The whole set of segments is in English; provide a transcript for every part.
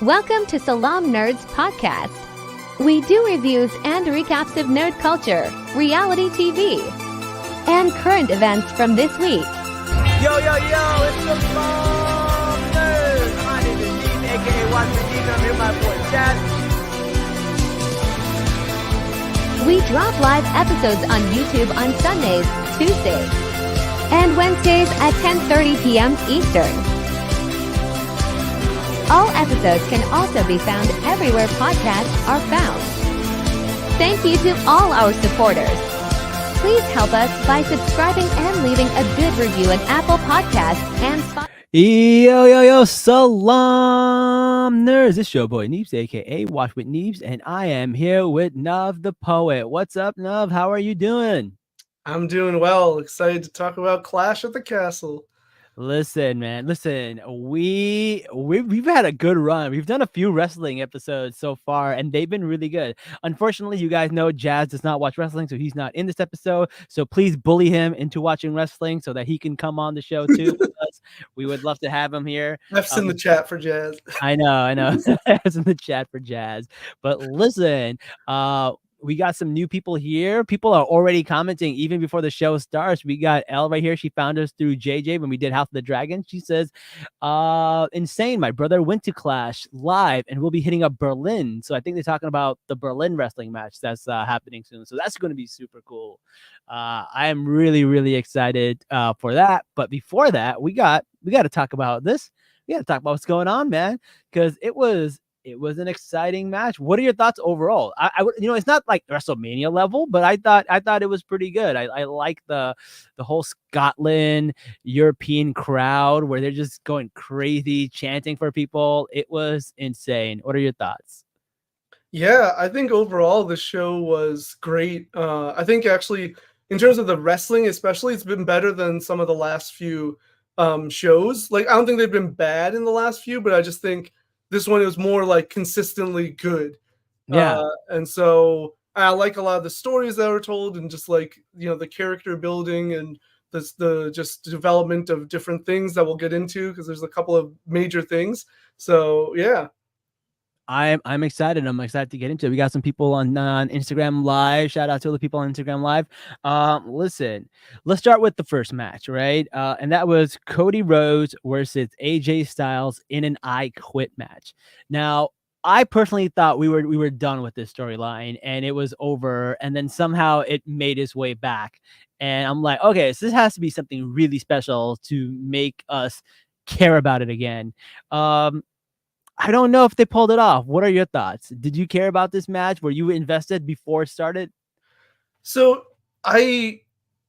Welcome to Salaam Nerds Podcast. We do reviews and recaps of nerd culture, reality TV, and current events from this week. Yo, it's Salaam Nerds. My name is Dean, aka Watch the Dean. I'm here with my boy Chad. We drop live episodes on YouTube on Sundays, Tuesdays, and Wednesdays at 10:30 p.m. Eastern. All episodes can also be found everywhere podcasts are found. Thank you to all our supporters. Please help us by subscribing and leaving a good review on Apple Podcasts and Spotify. Yo, Salaam Nerds. It's your boy Neebs, aka Watch with Neebs, and I am here with Nav the Poet. What's up, Nav? How are you doing? I'm doing well. Excited to talk about Clash at the Castle. Listen, man. We've had a good run. We've done a few wrestling episodes so far, and they've been really good. Unfortunately, you guys know Jazz does not watch wrestling, so he's not in this episode. So please bully him into watching wrestling so that he can come on the show too with us. We would love to have him here. F's in the chat for Jazz. I know. F's in the chat for Jazz. But listen, we got some new people here. People are already commenting even before the show starts. We got Elle right here. She found us through JJ when we did House of the Dragon. She says, insane. My brother went to Clash live and we'll be hitting up Berlin. So I think they're talking about the Berlin wrestling match that's happening soon. So that's going to be super cool. I am really, really excited for that. But before that, we got to talk about this. We got to talk about what's going on, man, because it was an exciting match. What are your thoughts overall? I it's not like WrestleMania level, but I thought it was pretty good. I like the whole Scotland European crowd where they're just going crazy chanting for people. It was insane. What are your thoughts? Yeah, I think overall the show was great. I think actually in terms of the wrestling, especially, it's been better than some of the last few shows. Like, I don't think they've been bad in the last few, but I just think this one was more like consistently good. Yeah. And so I like a lot of the stories that were told and just like, the character building and the just development of different things that we'll get into because there's a couple of major things. So, yeah. I'm excited. I'm excited to get into it. We got some people on Instagram Live. Shout out to all the people on Instagram Live. Listen, let's start with the first match, right? And that was Cody Rhodes versus AJ Styles in an I Quit match. Now, I personally thought we were done with this storyline and it was over. And then somehow it made its way back. And I'm like, okay, so this has to be something really special to make us care about it again. I don't know if they pulled it off. What are your thoughts? Did you care about this match? Were you invested before it started? So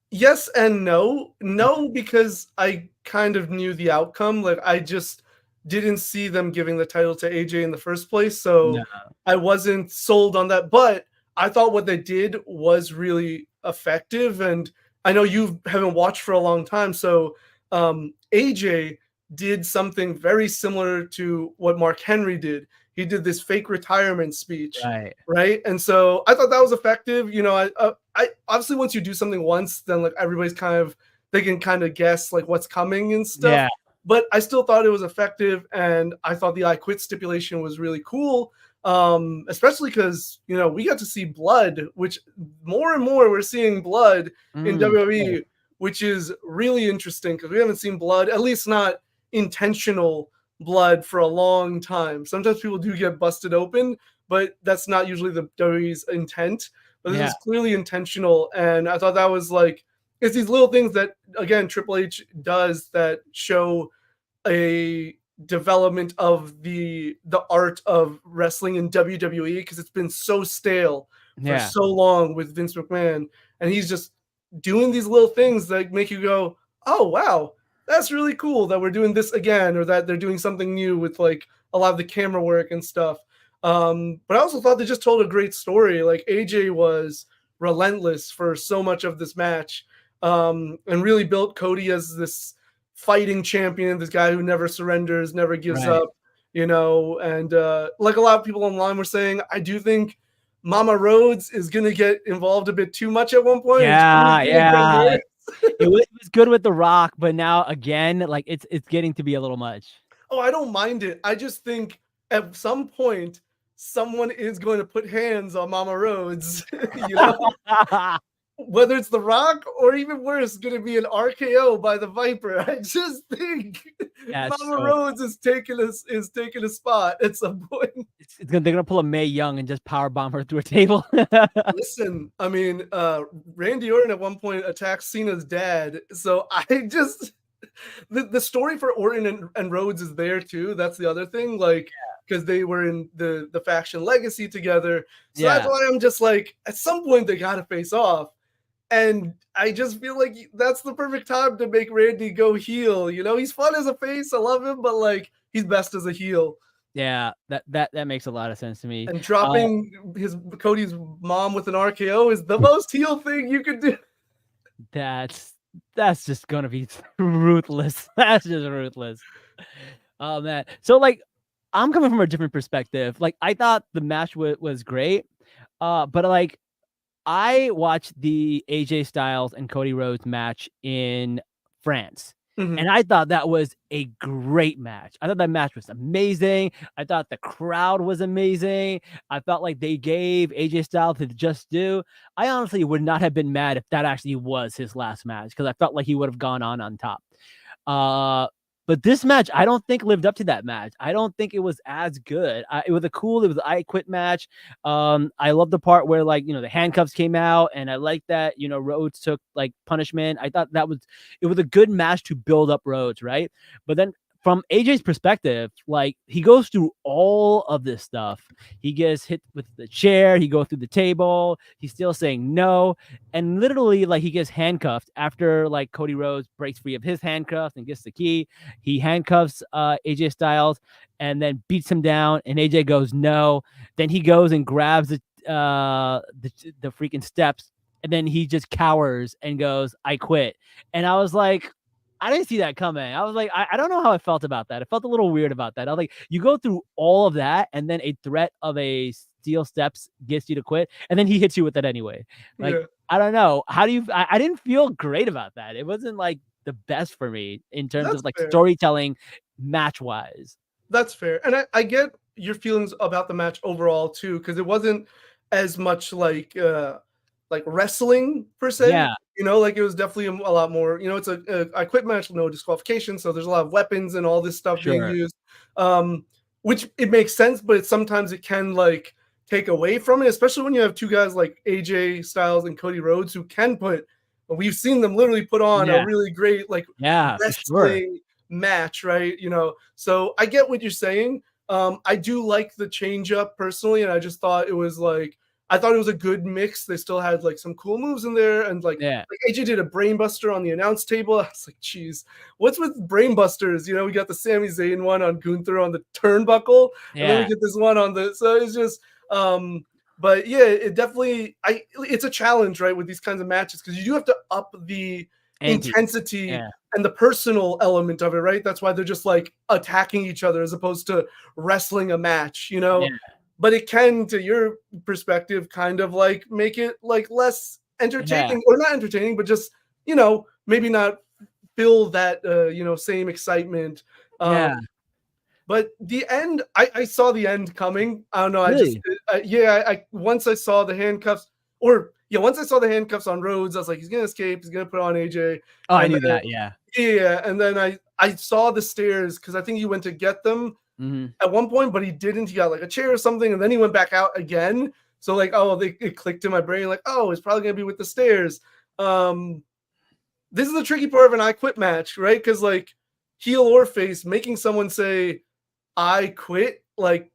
yes and no. No, because I kind of knew the outcome. Like, I just didn't see them giving the title to AJ in the first place. So no. I wasn't sold on that. But I thought what they did was really effective. And I know you haven't watched for a long time. So AJ did something very similar to what Mark Henry did. He did this fake retirement speech, right? And so I thought that was effective. I obviously once you do something once, then like everybody's they can kind of guess like what's coming and stuff. Yeah. But I still thought it was effective, and I thought the I Quit stipulation was really cool, especially because we got to see blood, which more and more we're seeing blood in WWE, which is really interesting because we haven't seen blood, at least not intentional blood, for a long time. Sometimes people do get busted open, but that's not usually the WWE's intent. But this is clearly intentional, and I thought that was like, it's these little things that again Triple H does that show a development of the art of wrestling in WWE, because it's been so stale for so long with Vince McMahon, and he's just doing these little things that make you go, oh wow, that's really cool that we're doing this again, or that they're doing something new with like a lot of the camera work and stuff. But I also thought they just told a great story. Like, AJ was relentless for so much of this match, and really built Cody as this fighting champion, this guy who never surrenders, never gives up, and like a lot of people online were saying, I do think Mama Rhodes is going to get involved a bit too much at one point. Yeah. It was good with The Rock, but now again, like it's getting to be a little much. Oh, I don't mind it. I just think at some point, someone is going to put hands on Mama Rhodes, you know? Whether it's The Rock or even worse, going to be an RKO by the Viper. I just think Mama Rhodes is taking a spot at some point. They're gonna pull a Mae Young and just power bomb her through a table. Listen, I mean, Randy Orton at one point attacked Cena's dad, so I just the story for Orton and Rhodes is there too. That's the other thing, like because they were in the faction Legacy together. So that's why I'm just like, at some point they got to face off. And I just feel like that's the perfect time to make Randy go heel. You know, he's fun as a face. I love him, but like he's best as a heel. Yeah, that makes a lot of sense to me. And dropping Cody's mom with an RKO is the most heel thing you could do. That's just gonna be ruthless. That's just ruthless. Oh man. So like, I'm coming from a different perspective. Like I thought the match was great, but like, I watched the AJ Styles and Cody Rhodes match in France. And I thought that was a great match. I thought that match was amazing. I thought the crowd was amazing. I felt like they gave AJ Styles his just due. I honestly would not have been mad if that actually was his last match, because I felt like he would have gone on top. But this match, I don't think lived up to that match. I don't think it was as good. It was an I Quit match. I love the part where, like, you know, the handcuffs came out, and I like that, you know, Rhodes took like punishment. I thought it was a good match to build up Rhodes, right? But then from AJ's perspective, like, he goes through all of this stuff. He gets hit with the chair. He goes through the table. He's still saying no. And literally, like, he gets handcuffed after, like, Cody Rhodes breaks free of his handcuffs and gets the key. He handcuffs AJ Styles and then beats him down. And AJ goes, no. Then he goes and grabs the freaking steps. And then he just cowers and goes, I quit. And I was like, I didn't see that coming. I was like, I don't know how I felt about that. I felt a little weird about that. I was like, you go through all of that, and then a threat of a steel steps gets you to quit, and then he hits you with it anyway. Like, I don't know. How do you? I didn't feel great about that. It wasn't like the best for me in terms of like storytelling, match wise. That's fair, and I get your feelings about the match overall too, because it wasn't as much like wrestling per se. Yeah. You know, like it was definitely a lot more, you know, it's a I Quit match, no disqualification. So there's a lot of weapons and all this stuff being used, which it makes sense, but sometimes it can like take away from it, especially when you have two guys like AJ Styles and Cody Rhodes who can put, we've seen them literally put on a really great like wrestling match, right? You know, so I get what you're saying. I do like the change up personally, and I just thought it was like, I thought it was a good mix. They still had like some cool moves in there, and like AJ did a brainbuster on the announce table. I was like, geez, what's with brainbusters? You know, we got the Sami Zayn one on Gunther on the turnbuckle, and then we get this one on the. So it's just, but yeah, it definitely, it's a challenge, right, with these kinds of matches, because you do have to up the intensity and the personal element of it, right? That's why they're just like attacking each other as opposed to wrestling a match, you know. But it can, to your perspective, kind of like make it like less entertaining, or not entertaining, but just, you know, maybe not feel that, you know, same excitement. But the end, I saw the end coming. I don't know. Really? I once I saw the handcuffs, once I saw the handcuffs on Rhodes, I was like, he's going to escape. He's going to put on AJ. Oh, I knew that. Yeah. Yeah. And then I saw the stairs, because I think he went to get them at one point, but he didn't. He got like a chair or something, and then he went back out again. So like, it clicked in my brain, like, oh, it's probably gonna be with the stairs. This is the tricky part of an I Quit match, right? Because like, heel or face, making someone say I quit, like,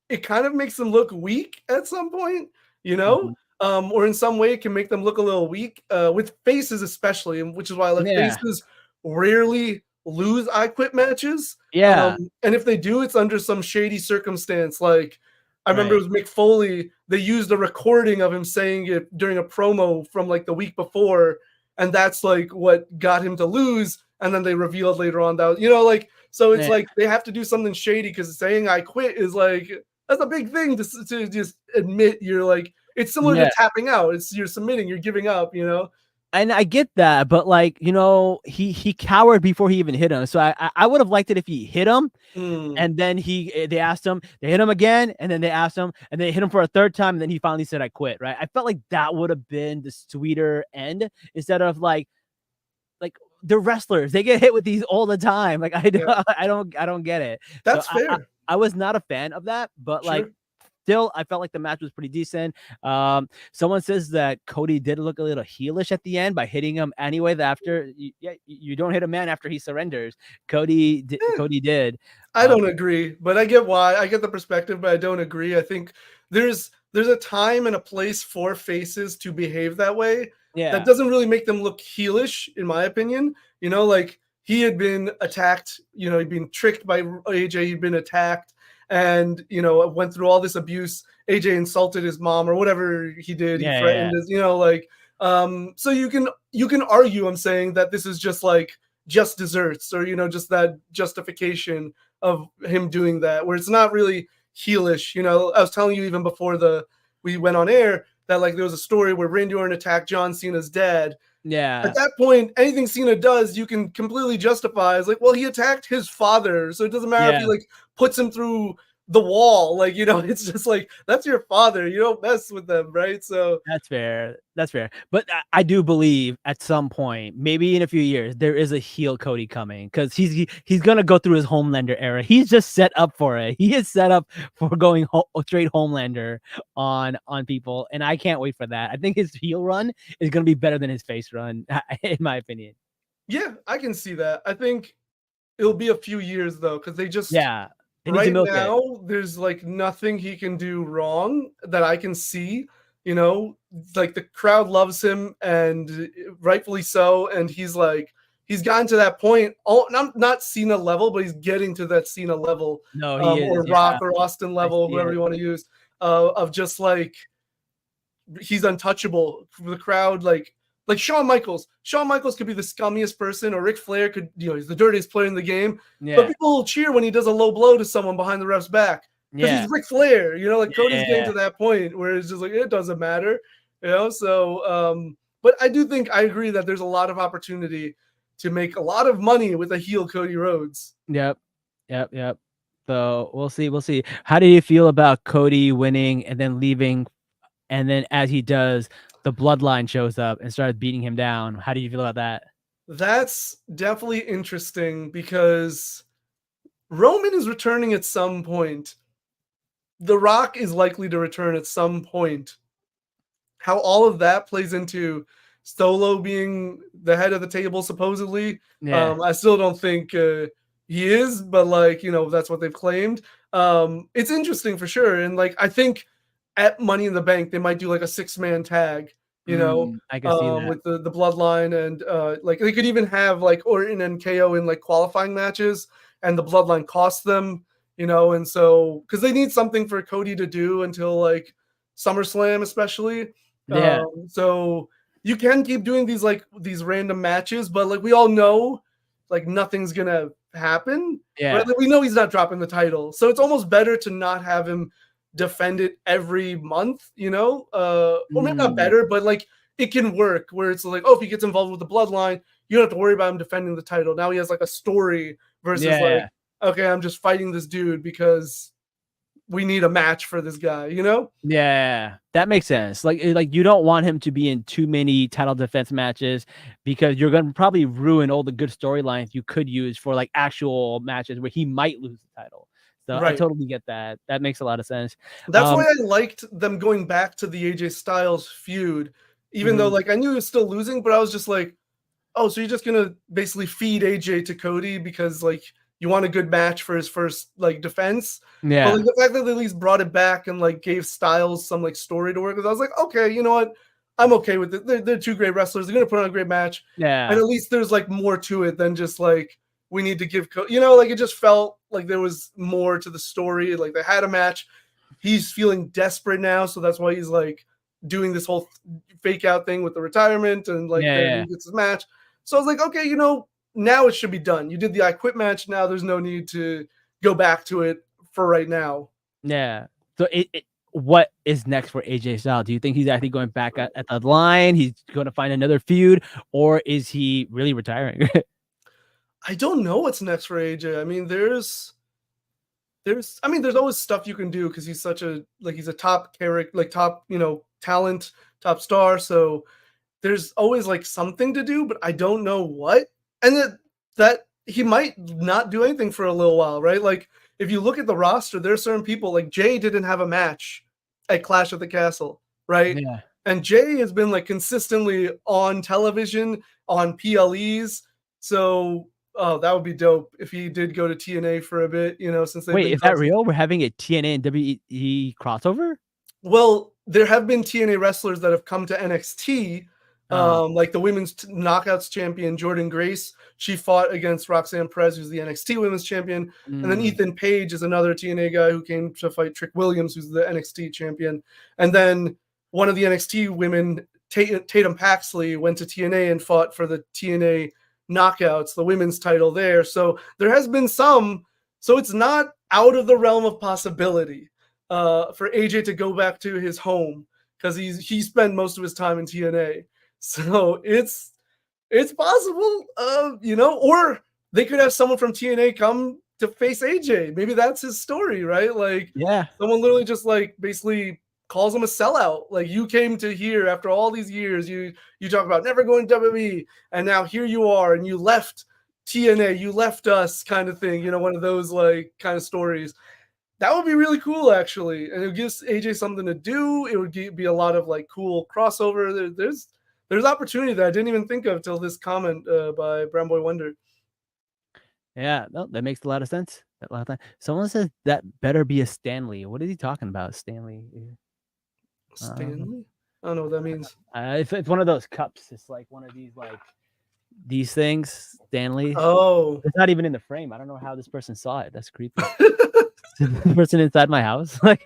it kind of makes them look weak at some point, you know, or in some way it can make them look a little weak, with faces especially, which is why like faces rarely lose I Quit matches. And if they do, it's under some shady circumstance. Like, I remember it was Mick Foley. They used a recording of him saying it during a promo from like the week before, and that's like what got him to lose. And then they revealed later on that, you know, like, so it's like they have to do something shady, because saying I quit is like, that's a big thing to just admit you're like, it's similar to tapping out. It's you're submitting, you're giving up, you know. And I get that, but like, you know, he cowered before he even hit him. So I would have liked it if he hit him Mm, and then they asked him, they hit him again, and then they asked him, and they hit him for a third time, and then he finally said, "I quit." Right? I felt like that would have been the sweeter end instead of like they're wrestlers. They get hit with these all the time. Like I don't, yeah, I don't get it. So that's fair. I was not a fan of that, but like Sure. still, I felt like the match was pretty decent. Someone says that Cody did look a little heelish at the end by hitting him anyway. After you don't hit a man after he surrenders. Yeah. Cody did. I don't agree, but I get why. I get the perspective, but I don't agree. I think there's a time and a place for faces to behave that way. That Yeah, doesn't really make them look heelish, in my opinion. You know, like he had been attacked. You know, he'd been tricked by AJ. He'd been attacked, and you know, went through all this abuse. AJ insulted his mom or whatever he did. He yeah. threatened his. You know, like so you can argue. I'm saying that this is just like just desserts or you know just that justification of him doing that, where it's not really heelish. You know, I was telling you even before we went on air that like there was a story where Randy Orton attacked John Cena's dad. At Yeah. that point, anything Cena does, you can completely justify as like, well, he attacked his father, so it doesn't matter if Yeah. he like puts him through the wall. Like, you know, it's just like that's your father. You don't mess with them, right? So That's fair. That's fair. But I do believe at some point, maybe in a few years, there is a heel Cody coming because he's gonna go through his Homelander era. He's just set up for it. He is set up for going straight Homelander on people, and I can't wait for that. I think his heel run is gonna be better than his face run, in my opinion. yeah, I can see that. I think it'll be a few years though, because they just Yeah, they need to right milk it. now, there's like nothing he can do wrong that I can see. You know, like the crowd loves him and rightfully so. And he's gotten to that point. Oh, not Cena level, but he's getting to that Cena level, No, he is. or Yeah, Rock or Austin I level, see whoever it. you want to use, of just like he's untouchable for the crowd. Like Shawn Michaels. Shawn Michaels could be the scummiest person, or Ric Flair could, you know, he's the dirtiest player in the game. But Yeah, people will cheer when he does a low blow to someone behind the ref's back because yeah, he's Ric Flair. You know, like Cody's getting yeah. to that point where it's just like it doesn't matter. You know, so but I do think I agree that there's a lot of opportunity to make a lot of money with a heel Cody Rhodes. Yep. Yep. Yep. So we'll see. We'll see. How do you feel about Cody winning and then leaving? And then as he does, the bloodline shows up and started beating him down. How do you feel about that? That's definitely interesting because Roman is returning at some point. The Rock is likely to return at some point. How all of that plays into Solo being the head of the table, supposedly, Yeah. I still don't think he is, but like you know, that's what they've claimed. It's interesting for sure, and like I think at Money in the Bank they might do like a 6-man tag, you know, I can see that. with the Bloodline, and like they could even have like Orton and KO in like qualifying matches, and the Bloodline cost them, you know, and so because they need something for Cody to do until like SummerSlam, especially. Yeah. So you can keep doing these random matches, but like we all know, like nothing's gonna happen. Right? Yeah. Like, we know he's not dropping the title, so it's almost better to not have him defend it every month, you know, or maybe not Mm, better, but like it can work where it's like, oh, if he gets involved with the bloodline, you don't have to worry about him defending the title. Now he has like a story versus like, yeah. okay, I'm just fighting this dude because we need a match for this guy, you know? Yeah. That makes sense. Like you don't want him to be in too many title defense matches because you're gonna probably ruin all the good storylines you could use for like actual matches where he might lose the title. So I Right. totally get that. That makes a lot of sense. That's why I liked them going back to the AJ Styles feud, even though Mhm. like I knew he was still losing, but I was just like, oh, so you're just gonna basically feed AJ to Cody because like you want a good match for his first like defense. But like Yeah. the fact that they at least brought it back and like gave Styles some like story to work with, I was like, okay, you know what? I'm okay with it. They're two great wrestlers. They're gonna put on a great match, and Yeah. at least there's like more to it than just like we need to give, you know, like it just felt like there was more to the story. Like they had a match. He's feeling desperate now, so that's why he's like doing this whole fake out thing with the retirement, and like Yeah. then Yeah. he gets his match. So I was like, okay, you know, now it should be done. You did the I Quit match. Now there's no need to go back to it for right now. Yeah. So what is next for AJ Styles? Do you think he's actually going back at the line? He's going to find another feud, or is he really retiring? I don't know what's next for AJ. I mean, there's always stuff you can do because he's such a he's a top character, like top, talent, top star. So there's always like something to do, but I don't know what. And that he might not do anything for a little while, right? Like if you look at the roster, there are certain people like Jay didn't have a match at Clash of the Castle, right? Yeah. And Jay has been like consistently on television, on PLEs. So that would be dope if he did go to TNA for a bit, since they've Wait, been is that real? We're having a TNA and WWE crossover? Well, there have been TNA wrestlers that have come to NXT, like the women's knockouts champion Jordan Grace. She fought against Roxanne Perez, who's the NXT women's champion. And then Ethan Page is another TNA guy who came to fight Trick Williams, who's the NXT champion. And then one of the NXT women, Tatum Paxley, went to TNA and fought for the TNA knockouts, the women's title there. So there has been some. So it's not out of the realm of possibility for AJ to go back to his home because he spent most of his time in TNA. So it's possible, or they could have someone from TNA come to face AJ. Maybe that's his story, right? Like, yeah, someone literally just like basically calls him a sellout. Like, you came to here after all these years. You talk about never going to WWE, and now here you are, and you left TNA, you left us, kind of thing. One of those like kind of stories. That would be really cool, actually, and it gives AJ something to do. It would be a lot of like cool crossover. There's opportunity that I didn't even think of till this comment by Brown Boy Wonder. Yeah, no, that makes a lot of sense. Someone says that better be a Stanley. What is he talking about, Stanley? Stanley? I don't know what that means. It's one of those cups. It's like one of these things, Stanley. Oh, it's not even in the frame. I don't know how this person saw it. That's creepy. The person inside my house. Like,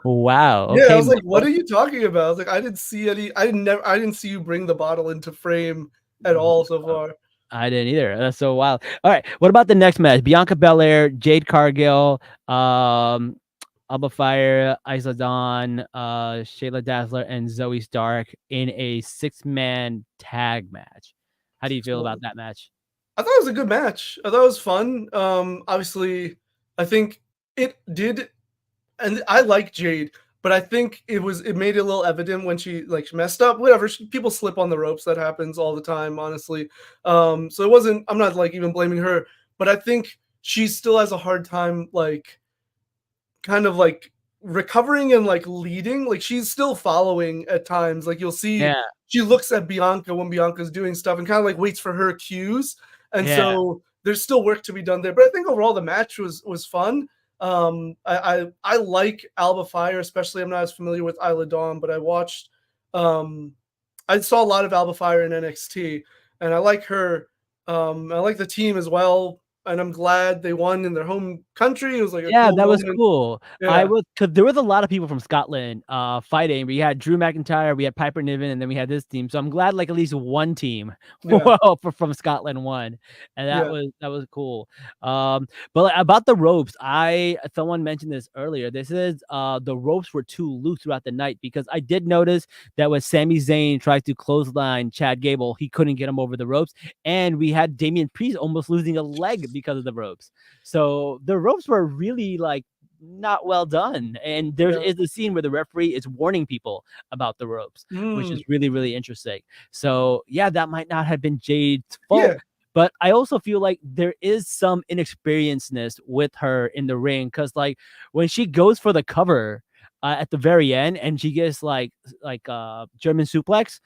wow. Okay, yeah, I was like, what are you talking about? I was like, I didn't see any. I didn't see you bring the bottle into frame at all so far. I didn't either. That's so wild. All right, what about the next match? Bianca Belair, Jade Cargill, Alba Fire, Isla Dawn, Shayla Dazzler, and Zoe Stark in a 6-man tag match. How do you feel about that match? I thought it was a good match. I thought it was fun. Obviously, I think it did, and I like Jade, but I think it made it a little evident when she messed up. Whatever, people slip on the ropes. That happens all the time, honestly. So it wasn't. I'm not like even blaming her, but I think she still has a hard time kind of recovering and leading. Like, she's still following at times. Like, you'll see she looks at Bianca when Bianca's doing stuff and kind of waits for her cues. And so there's still work to be done there. But I think overall the match was fun. I like Alba Fire, especially. I'm not as familiar with Isla Dawn, but I watched I saw a lot of Alba Fire in NXT, and I like her. I like the team as well. And I'm glad they won in their home country. It was like that cool was moment. cool. Yeah. Because there was a lot of people from Scotland fighting. We had Drew McIntyre, we had Piper Niven, and then we had this team. So I'm glad at least one team from Scotland won, and that was cool. But about the ropes, someone mentioned this earlier. This is the ropes were too loose throughout the night, because I did notice that when Sami Zayn tried to clothesline Chad Gable, he couldn't get him over the ropes, and we had Damian Priest almost losing a leg because of the ropes. So the ropes were really not well done, and there is a scene where the referee is warning people about the ropes, which is really, really interesting. So that might not have been Jade's fault, but I also feel like there is some inexperiencedness with her in the ring, because when she goes for the cover at the very end and she gets German suplex,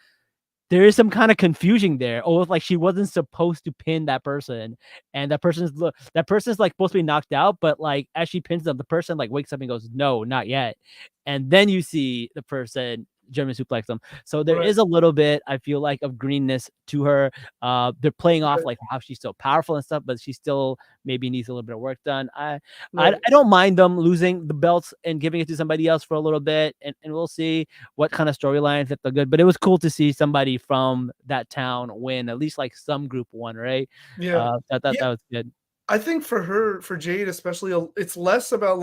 there is some kind of confusion there. Or she wasn't supposed to pin that person, and that person's supposed to be knocked out, but as she pins them, the person wakes up and goes, "No, not yet." And then you see the person German suplex them. So there is a little bit, I feel of greenness to her. They're playing off how she's so powerful and stuff, but she still maybe needs a little bit of work done. I don't mind them losing the belts and giving it to somebody else for a little bit, and we'll see what kind of storylines if they're good. But it was cool to see somebody from that town win, at least some group won, right? That was good. I think for Jade especially, it's less about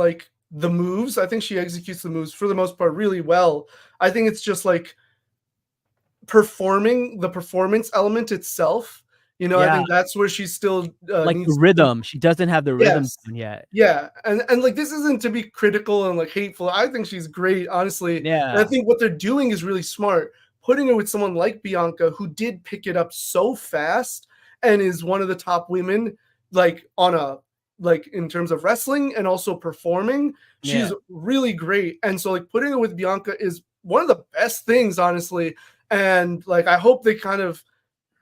the moves. I think she executes the moves for the most part really well. I think it's just like performing the performance element itself. You know, I Yeah, think that's where she still like the needs to. rhythm. She doesn't have the rhythm Yes. down yet. Yeah, and like this isn't to be critical and like hateful. I think she's great, honestly. And I Yeah. think what they're doing is really smart. Putting her with someone like Bianca, who did pick it up so fast and is one of the top women, like on a like in terms of wrestling and also performing. Yeah. She's really great. And so like putting her with Bianca is one of the best things, honestly. And like I hope they kind of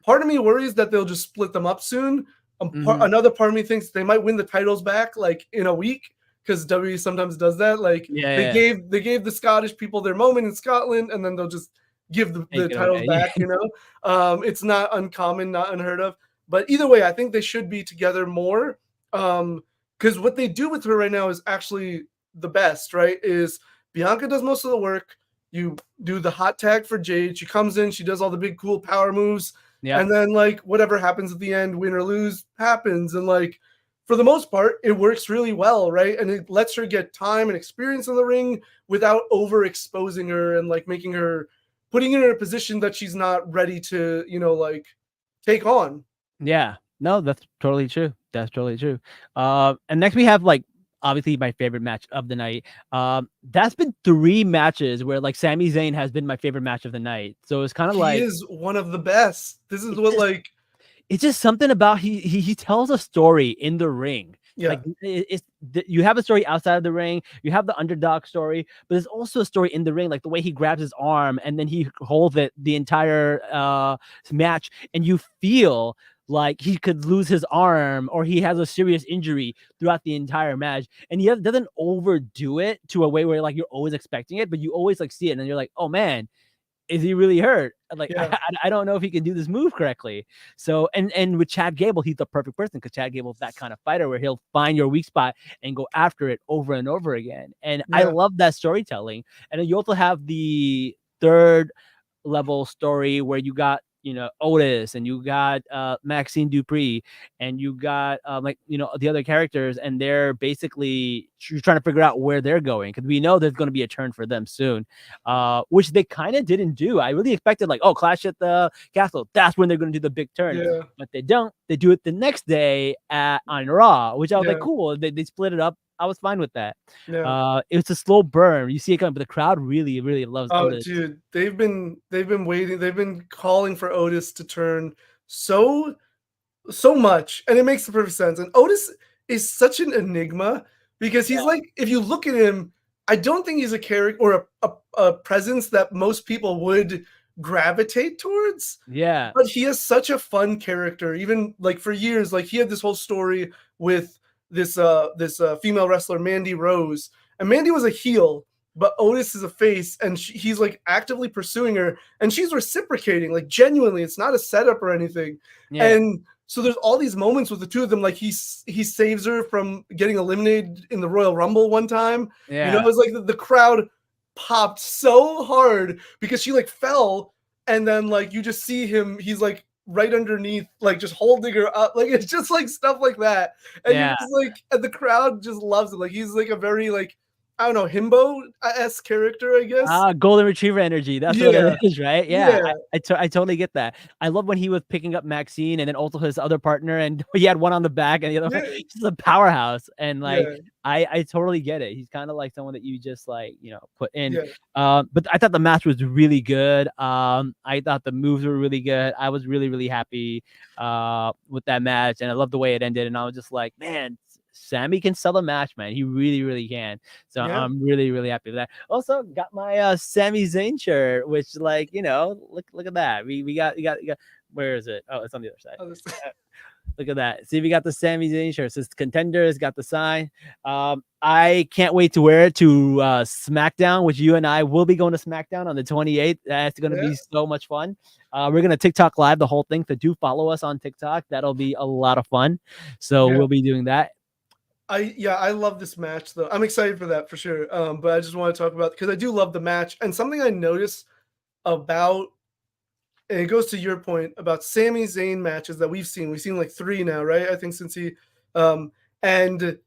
part of me worries that they'll just split them up soon. Mhm. Another part of me thinks they might win the titles back like in a week because WWE sometimes does that. Like Yeah, they yeah. gave the Scottish people their moment in Scotland, and then they'll just give the Take it titles away. back. You know, it's not uncommon, not unheard of. But either way, I think they should be together more. Because what they do with her right now is actually the best. Right? Is Bianca does most of the work. You do the hot tag for Jade. She comes in. She does all the big cool power moves. Yep. And then like whatever happens at the end, win or lose, happens. And like for the most part, it works really well, right? And it lets her get time and experience in the ring without overexposing her and like making her putting her in a position that she's not ready to, you know, like take on. Yeah. No, that's totally true. That's totally true. And next we have like obviously my favorite match of the night. That's been 3 matches where like Sami Zayn has been my favorite match of the night. So it's kind of He like is one of the best. This is it's what just like it's just something about he tells a story in the ring. yeah. Like you have a story outside of the ring, you have the underdog story, but there's also a story in the ring, like the way he grabs his arm and then he holds it the entire match, and you feel like he could lose his arm or he has a serious injury throughout the entire match, and he doesn't overdo it to a way where like you're always expecting it, but you always like see it and you're like, oh man, is he really hurt? Like, Yeah. I don't know if he can do this move correctly. So, and with Chad Gable, he's the perfect person because Chad Gable's that kind of fighter where he'll find your weak spot and go after it over and over again. And I Yeah. love that storytelling. And then you also have the third level story where you got, you know, Otis and you got Maxine Dupree and you got like, you know, the other characters, and they're basically you're trying to figure out where they're going because we know there's going to be a turn for them soon, which they kind of didn't do. I really expected like, oh, Clash at the Castle, that's when they're going to do the big turn, Yeah. but they don't. They do it the next day on Raw, which I was like, Yeah. cool. They split it up. I was fine with that. Yeah. It's a slow burn. You see it coming, but the crowd really, really loves Oh, Otis. dude, they've been waiting. They've been calling for Otis to turn so much, and it makes the perfect sense. And Otis is such an enigma because he's Yeah. like, if you look at him, I don't think he's a character or a presence that most people would gravitate towards. Yeah. But he is such a fun character. Even like for years, like he had this whole story with this female wrestler Mandy Rose, and Mandy was a heel, but Otis is a face, and he's like actively pursuing her, and she's reciprocating, like genuinely. It's not a setup or anything. Yeah. And so there's all these moments with the two of them, like he saves her from getting eliminated in the Royal Rumble one time. Yeah. You know, it's like the crowd popped so hard because she like fell, and then like you just see him, he's like right underneath, like just holding her up. Like it's just like stuff like that. And you're Yeah. just like, and the crowd just loves it. Like he's like a very like, I don't know, himbo-esque character, I guess. Golden retriever energy. That's what Yeah. it is, right? Yeah, Yeah. I totally get that. I love when he was picking up Maxine and then also his other partner, and he had one on the back and the other one. Yeah. He's a powerhouse, and like Yeah. I totally get it. He's kind of like someone that you just like, you know, put in. Yeah. But I thought the match was really good. I thought the moves were really good. I was really, really happy with that match, and I love the way it ended. And I was just like, man, Sammy can sell a match, man. He really, really can. So Yeah. I'm really, really happy with that. Also got my Sami Zayn shirt, which like, you know, look at that. We got where is it? Oh, it's on the other side. Oh, this- Look at that. See, we got the Sami Zayn shirt. It says Contenders, got the sign. I can't wait to wear it to SmackDown, which you and I will be going to SmackDown on the 28th. That's going to be so much fun. We're going to TikTok live the whole thing. So do follow us on TikTok. That'll be a lot of fun. So we'll be doing that. I love this match though. I'm excited for that for sure. But I just want to talk about, because I do love the match, and something I noticed about, and it goes to your point about Sami Zayn matches that we've seen. We've seen like 3 now, right? I think since he and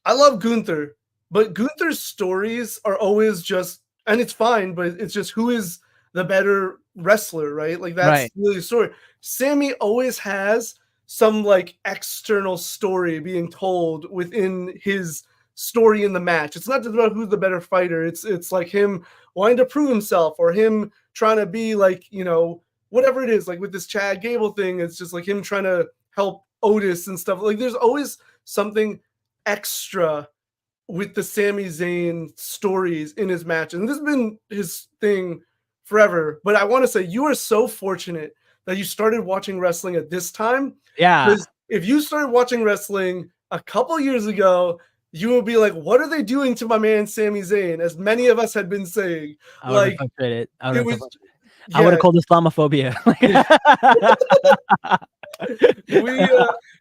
I love Gunther, But Gunther's stories are always just, and it's fine, but it's just who is the better wrestler, right? Like that's Right. really the story. Sammy always has some like external story being told within his story in the match. It's not just about who's the better fighter. It's like him wanting to prove himself or him trying to be like, you know, whatever it is. Like with this Chad Gable thing, it's just like him trying to help Otis and stuff. Like there's always something extra with the Sami Zayn stories in his match. And this has been his thing forever. But I want to say you are so fortunate that you started watching wrestling at this time. Yeah. Because if you started watching wrestling a couple years ago, you would be like, what are they doing to my man Sami Zayn? As many of us had been saying. I would Like have frustrated. I it would was have I would have called Islamophobia. we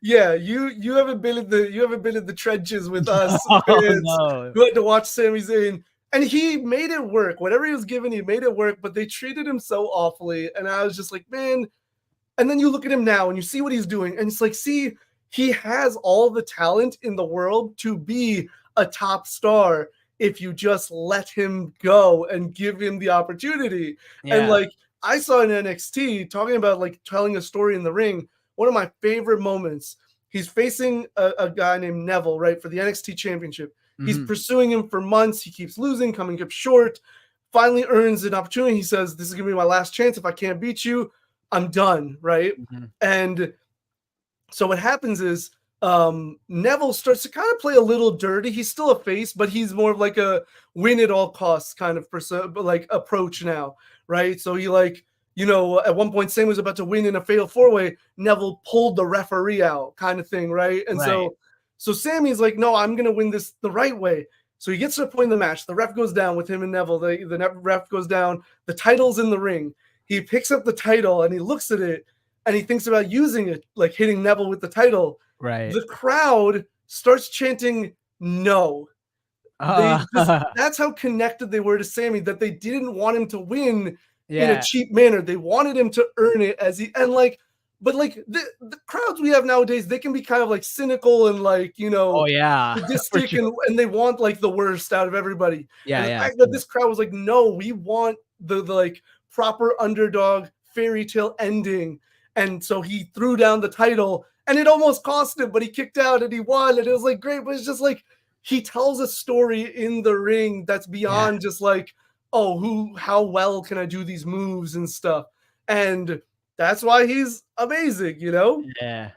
you haven't been in the trenches with us Oh fans no. who had to watch Sami Zayn, and he made it work. Whatever he was given, he made it work. But they treated him so awfully, and I was just like, man. And then you look at him now, and you see what he's doing, and it's like, see, he has all the talent in the world to be a top star if you just let him go and give him the opportunity. And Yeah. like I saw in NXT talking about like telling a story in the ring. One of my favorite moments. He's facing a guy named Neville, right, for the NXT Championship. He's Mhm. pursuing him for months. He keeps losing, coming up short. Finally earns an opportunity. He says, "This is gonna be my last chance. If I can't beat you, I'm done." Right, Mhm. and so what happens is Neville starts to kind of play a little dirty. He's still a face, but he's more of like a win at all costs kind of like approach now, right? So he like, you know, at one point Sam was about to win in a fatal four-way. Neville pulled the referee out, kind of thing, right? And Right. so Sammy's like, no, I'm gonna win this the right way. So he gets to a point in the match. The ref goes down with him and Neville. The ref goes down. The title's in the ring. He picks up the title and he looks at it and he thinks about using it, like hitting Neville with the title. Right. The crowd starts chanting no. That's how connected they were to Sammy, that they didn't want him to win in a Yeah. cheap manner. They wanted him to earn it as he, and like, but like the crowds we have nowadays, they can be kind of like cynical and like, you know, Oh yeah. For sadistic, sure. and they want like the worst out of everybody. Yeah, And the yeah. fact that this crowd was like, no, we want the like proper underdog fairy tale ending. And so he threw down the title and it almost cost him, but he kicked out and he won. And it was like great, but it's just like he tells a story in the ring that's Yeah. beyond just like, oh, how well can I do these moves and stuff. And that's why he's amazing, you know? Yeah.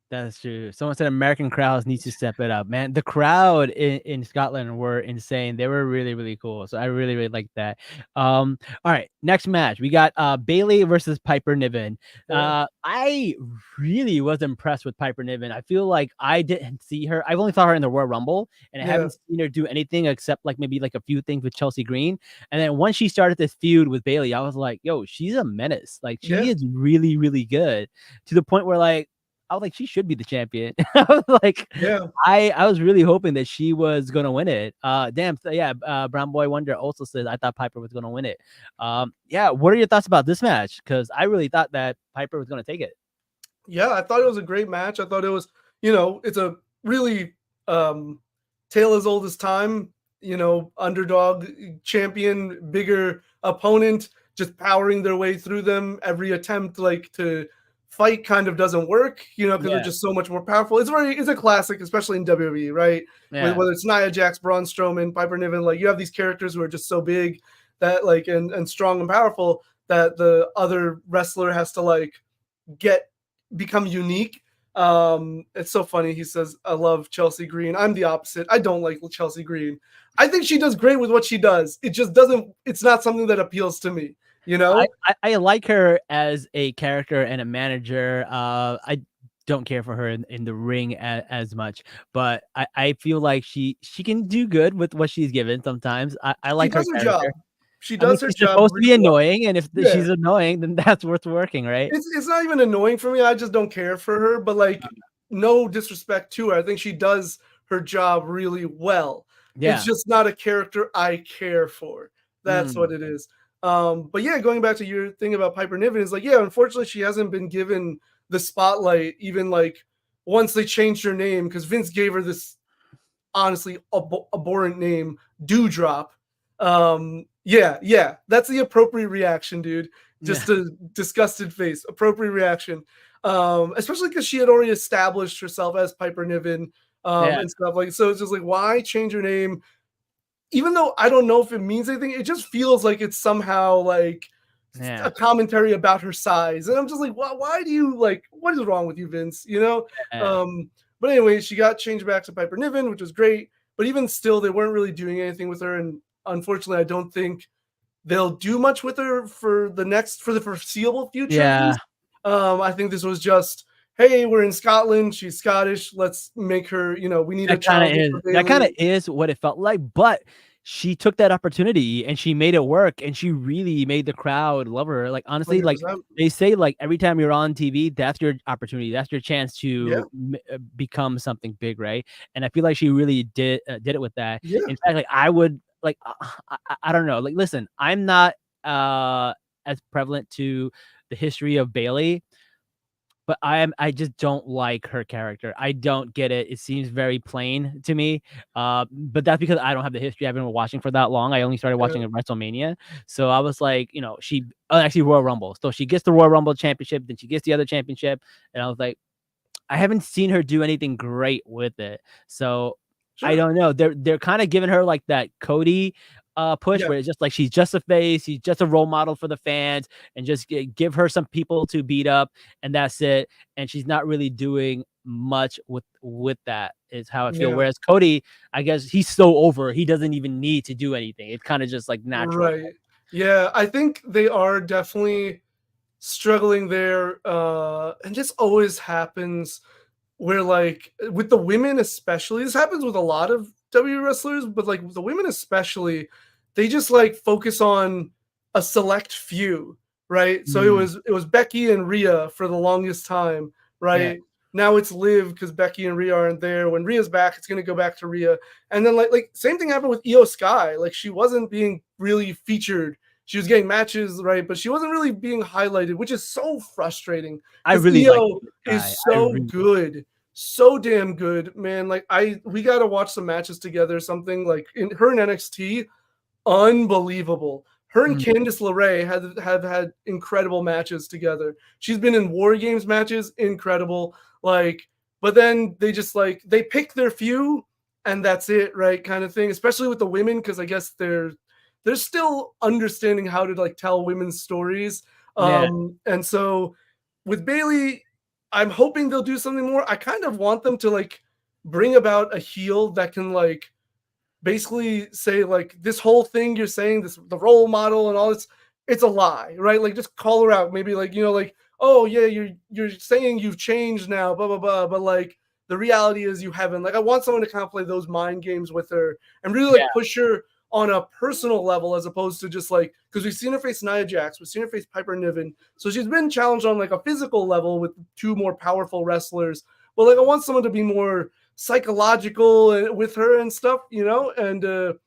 That's true. Someone said American crowds need to step it up, man. The crowd in Scotland were insane. They were really, really cool. So I really, really like that. All right, next match. We got Bailey versus Piper Niven. Yeah. I really was impressed with Piper Niven. I feel like I didn't see her. I've only saw her in the Royal Rumble, and I Yeah. haven't seen her do anything except like maybe like a few things with Chelsea Green. And then once she started this feud with Bailey, I was like, yo, she's a menace. Like she Yeah. is really, really good to the point where like I was like, she should be the champion. I was like, Yeah. I was really hoping that she was gonna win it. Damn, so yeah. Brown Boy Wonder also says I thought Piper was gonna win it. Yeah. What are your thoughts about this match? Because I really thought that Piper was gonna take it. Yeah, I thought it was a great match. I thought it was, you know, it's a really tale as old as time, you know, underdog champion, bigger opponent, just powering their way through them. Every attempt like to fight kind of doesn't work, you know, because they're Yeah. just so much more powerful. It's a classic, especially in WWE, right? Yeah. Whether it's Nia Jax, Braun Strowman, Piper Niven, like you have these characters who are just so big that like and strong and powerful that the other wrestler has to like become unique. It's so funny. He says, I love Chelsea Green. I'm the opposite. I don't like Chelsea Green. I think she does great with what she does. It just doesn't, it's not something that appeals to me, you know? I like her as a character and a manager. I don't care for her in the ring as much, but I feel like she can do good with what she's given sometimes. I She like her does her job. character. She I mean, does her she's job supposed to be really well. annoying, and if Yeah. she's annoying, then that's worth working, right? It's not even annoying for me. I just don't care for her, but like no disrespect to her. I think she does her job really well. Yeah. It's just not a character I care for. That's what it is. But yeah, going back to your thing about Piper Niven is like, yeah, unfortunately she hasn't been given the spotlight even like once they changed her name because Vince gave her this honestly abhorrent name, Dewdrop. Yeah, that's the appropriate reaction, dude. Just a disgusted face, appropriate reaction. Especially because she had already established herself as Piper Niven, and stuff like. So it's just like, why change her name? Even though I don't know if it means anything, it just feels like it's somehow like a commentary about her size. And I'm just like, why do you like, what is wrong with you, Vince? You know? But anyway, she got changed back to Piper Niven, which was great. But even still, they weren't really doing anything with her. And unfortunately, I don't think they'll do much with her for the foreseeable future. Yeah. I think this was just, hey, we're in Scotland. She's Scottish. Let's make her, we need a challenge. That kind of is what it felt like, but she took that opportunity and she made it work, and she really made the crowd love her. Like, honestly, 100%. like they say, like every time you're on TV, that's your opportunity. That's your chance to become something big, right? And I feel like she really did it with that. Yeah. In fact, like I would, like, I don't know. Like, listen, I'm not as prevalent to the history of Bayley, but I just don't like her character. I don't get it. It seems very plain to me. But that's because I don't have the history. I've been watching for that long. I only started watching at WrestleMania. So I was like, she actually Royal Rumble. So she gets the Royal Rumble championship, then she gets the other championship. And I was like, I haven't seen her do anything great with it. So I don't know. They're kind of giving her like that Cody push where it's just like she's just a face, she's just a role model for the fans, and just give her some people to beat up, and that's it. And she's not really doing much with that, is how I feel. Whereas Cody, I guess he's so over, he doesn't even need to do anything. It's kind of just like natural. Right. Yeah, I think they are definitely struggling there. And this always happens where, like, with the women especially, this happens with a lot of WWE wrestlers, but like the women especially, they just like focus on a select few, right? So it was Becky and Rhea for the longest time, right? Now it's Liv because Becky and Rhea aren't there. When Rhea's back, it's gonna go back to Rhea. And then like same thing happened with Io Sky. Like, she wasn't being really featured. She was getting matches, right? But she wasn't really being highlighted, which is so frustrating. I really Io is so good. So damn good, man. Like, we gotta watch some matches together. Something like in her and NXT, unbelievable. Her and Candice LeRae have had incredible matches together. She's been in War Games matches, incredible. Like, but then they just like they pick their few and that's it, right? Kind of thing. Especially with the women, because I guess they're still understanding how to like tell women's stories. And so with Bayley, I'm hoping they'll do something more. I kind of want them to like bring about a heel that can like basically say like, this whole thing you're saying, the role model and all this, it's a lie, right? Like, just call her out. Maybe like, like, oh yeah, you're saying you've changed now, blah blah blah, but like the reality is you haven't. Like, I want someone to kind of play those mind games with her and really like push her on a personal level, as opposed to just like, because we've seen her face Nia Jax, we've seen her face Piper Niven, so she's been challenged on like a physical level with two more powerful wrestlers. But like, I want someone to be more psychological with her and stuff, and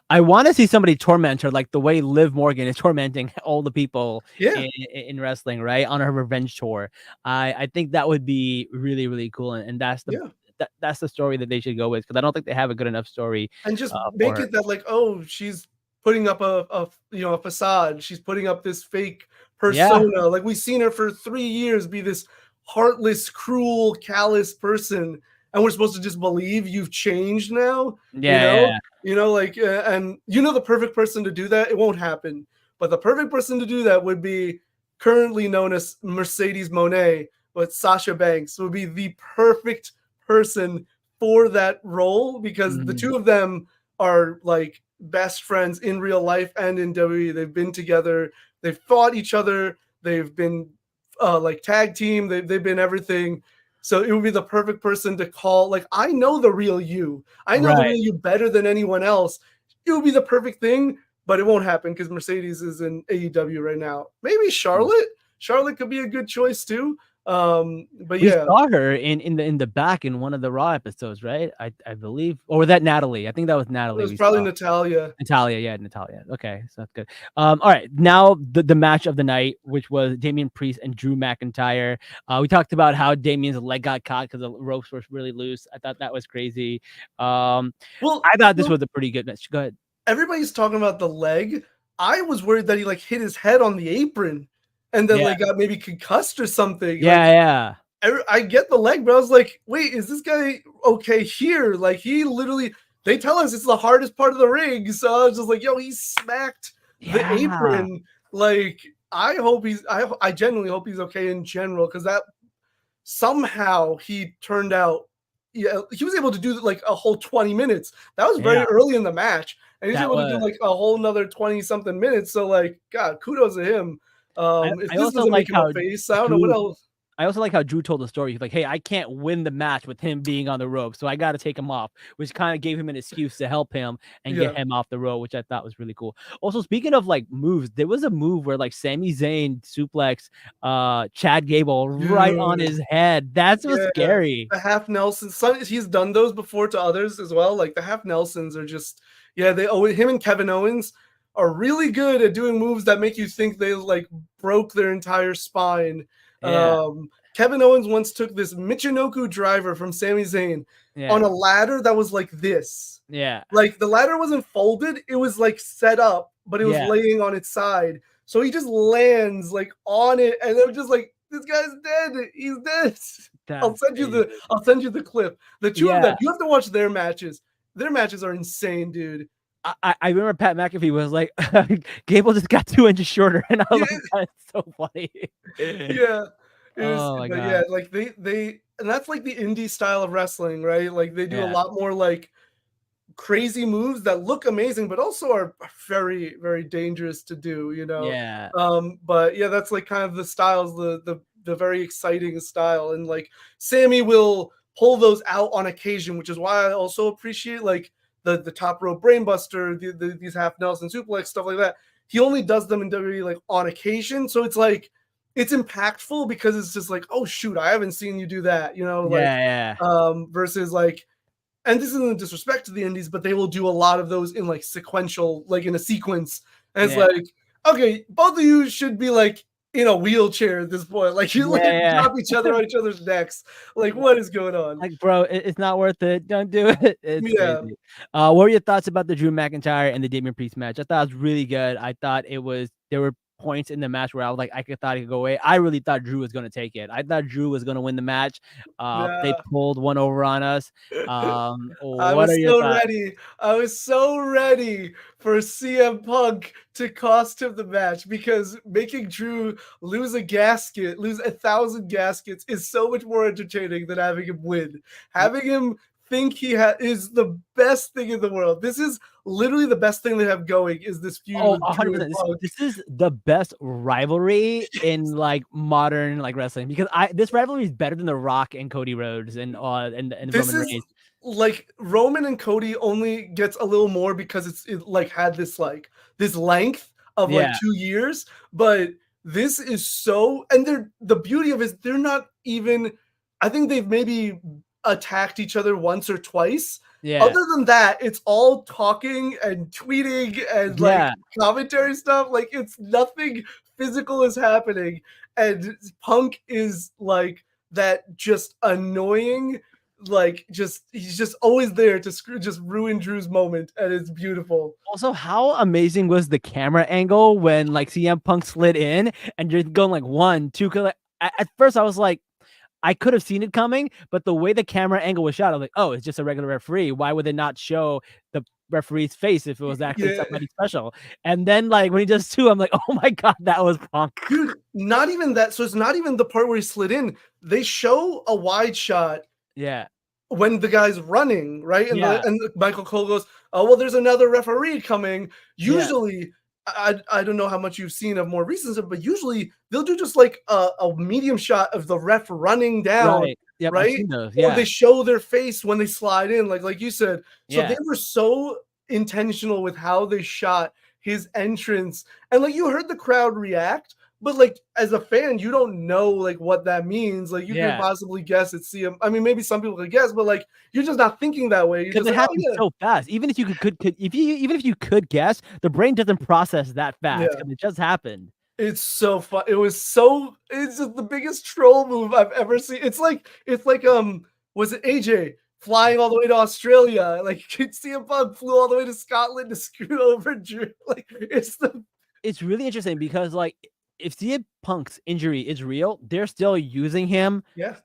I want to see somebody torment her like the way Liv Morgan is tormenting all the people in wrestling, right? On her revenge tour. I think that would be really, really cool. And that's that's the story that they should go with, because I don't think they have a good enough story. And just make it that like, oh, she's putting up a facade. She's putting up this fake persona. Like, we've seen her for 3 years be this heartless, cruel, callous person, and we're supposed to just believe you've changed now. Like, and the perfect person to do that, it won't happen, but the perfect person to do that would be currently known as Mercedes Moné, but Sasha Banks would be the perfect person for that role, because the two of them are like best friends in real life and in WWE. They've been together, they've fought each other, they've been like tag team, they've been everything. So it would be the perfect person to call. Like, I know the real you. I know the real you better than anyone else. It would be the perfect thing, but it won't happen because Mercedes is in AEW right now. Maybe Charlotte. Charlotte could be a good choice too. But We yeah, saw her in the back in one of the Raw episodes, right? I believe, or was that Natalie? I think that was it Natalie. was We probably saw. Natalia. Natalia, yeah, Natalia. Okay, so that's good. All right, now the match of the night, which was Damian Priest and Drew McIntyre. We talked about how Damian's leg got caught because the ropes were really loose. I thought that was crazy. Well, I thought this was a pretty good match. Go ahead. everybody's talking about the leg. I was worried that he like hit his head on the apron and then Yeah, like got maybe concussed or something. Like yeah. I get the leg, but I was like, wait, is this guy okay here? Like he literally, they tell us it's the hardest part of the ring. So I was just like, yo, he smacked the Yeah. apron. Like I hope I genuinely hope he's okay in general, because that somehow he turned out, yeah, he was able to do like a whole 20 minutes. That was very Yeah, early in the match, and he's that able to do was. like a whole nother 20 something minutes. So like, God, kudos to him. If I this also doesn't like make him a how face, I don't know what Drew. else. I also like how Drew told the story. He's like, "Hey, I can't win the match with him being on the rope, so I got to take him off," which kind of gave him an excuse to help him and get Yeah. him off the rope, which I thought was really cool. Also, speaking of like moves, there was a move where like Sami Zayn suplex Chad Gable right on Dude. his head. That's so Yeah. scary. The half Nelson. He's done those before to others as well. Like the half Nelsons are just, yeah, him and Kevin Owens are really good at doing moves that make you think they like broke their entire spine. Yeah, Kevin Owens once took this Michinoku driver from Sami Zayn on yeah, a ladder that was like this. yeah, Like the ladder wasn't folded, it was like set up, but it was yeah. laying on its side. So he just lands like on it, and I'm just like, this guy's dead. He's dead. That's crazy. I'll send you the clip. The two of them, Yeah, you have to watch their matches. Their matches are insane, dude. I remember Pat McAfee was like, "Gable just got 2 inches shorter," and I was Yeah, like, "That's so funny." yeah. It was, Oh my but yeah, god. like they and that's like the indie style of wrestling, right? Like they do a Yeah. lot more like crazy moves that look amazing, but also are very, very dangerous to do, you know. Yeah. But yeah, that's like kind of the styles, the very exciting style. And like Sammy will pull those out on occasion, which is why I also appreciate like the top rope brainbuster, these half Nelson suplex, stuff like that. He only does them in WWE like on occasion. So it's like it's impactful because it's just like, oh shoot, I haven't seen you do that, you know, like Yeah. versus like, and this isn't a disrespect to the indies, but they will do a lot of those in like sequential, like in a sequence. And it's Yeah. like, okay, both of you should be like in a wheelchair at this point. Like you like Yeah. drop each other on each other's necks. Like, what is going on? Like, bro, it's not worth it. Don't do it. It's Yeah. crazy. What were your thoughts about the Drew McIntyre and the Damian Priest match? I thought it was really good. I thought there were points in the match where I was like, thought it could go away. I really thought Drew was going to take it. I thought Drew was going to win the match. They Yeah. pulled one over on us. I What are was your so thoughts? ready. I was so ready for CM Punk to cost him the match, because making Drew lose 1,000 gaskets is so much more entertaining than having him win. Having him think is the best thing in the world. This is literally the best thing they have going, is this feud Oh, with Drew and 100%. Punk. This is the best rivalry in like modern like wrestling, because this rivalry is better than The Rock and Cody Rhodes and This Roman is Reigns. like Roman and Cody only gets a little more because it like had this length of like Yeah. 2 years, but this is so, and the beauty of it is they're not even, I think they've maybe attacked each other once or twice. Yeah. Other than that, it's all talking and tweeting and like Yeah. commentary stuff. Like it's nothing physical is happening, and Punk is like that just annoying, like he's just always there to just ruin Drew's moment, and it's beautiful. Also, how amazing was the camera angle when like CM Punk slid in and you're going like 1, 2. Like, at first, I was like, I could have seen it coming, but the way the camera angle was shot, I was like, oh, it's just a regular referee. Why would they not show the referee's face if it was actually Yeah, somebody special? And then like when he does 2, I'm like, oh my god, that was Punk. dude, not even that. So it's not even the part where he slid in. They show a wide shot Yeah. when the guy's running, right? And Yeah. and Michael Cole goes, oh well, there's another referee coming. Yeah. Usually, I don't know how much you've seen of more recent stuff, but usually they'll do just like a medium shot of the ref running down, Right. Yep. I've right? seen those. Or Yeah. they show their face when they slide in, like you said. So Yeah. they were so intentional with how they shot his entrance, and like you heard the crowd react, but like as a fan, you don't know like what that means. Like you could Yeah. possibly guess it's CM. I mean, maybe some people could guess, but like you're just not thinking that way. You're Because just it like, oh happens yeah, so fast. Even if you even if you could guess, the brain doesn't process that fast yeah. because it just happened. It's so fun. It's just the biggest troll move I've ever seen. It's like was it AJ flying all the way to Australia? Like CM Punk flew all the way to Scotland to screw over Drew. Like It's really interesting because like if CM Punk's injury is real, they're still using him yeah,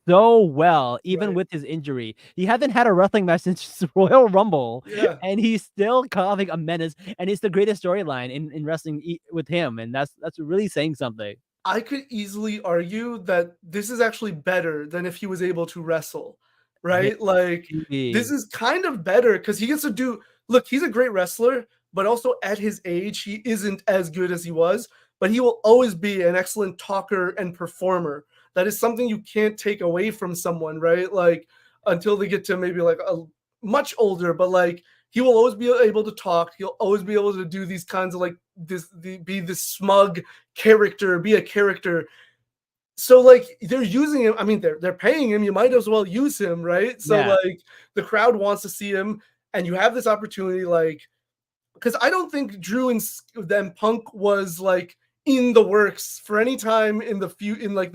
so well, even right. with his injury. He hasn't had a wrestling match since Royal Rumble, Yeah. and he's still causing a menace. And it's the greatest storyline in wrestling with him, and that's really saying something. I could easily argue that this is actually better than if he was able to wrestle, right? Like this Maybe. is kind of better because he gets to do. Look, he's a great wrestler, but also at his age, he isn't as good as he was. But he will always be an excellent talker and performer. That is something you can't take away from someone, right? Like until they get to maybe like a much older, but like he will always be able to talk. He'll always be able to do these kinds of like be this smug character, be a character. So like they're using him. I mean, they're paying him. You might as well use him, right? So Yeah. like the crowd wants to see him, and you have this opportunity, like because I don't think Drew and then Punk was like in the works for any time in the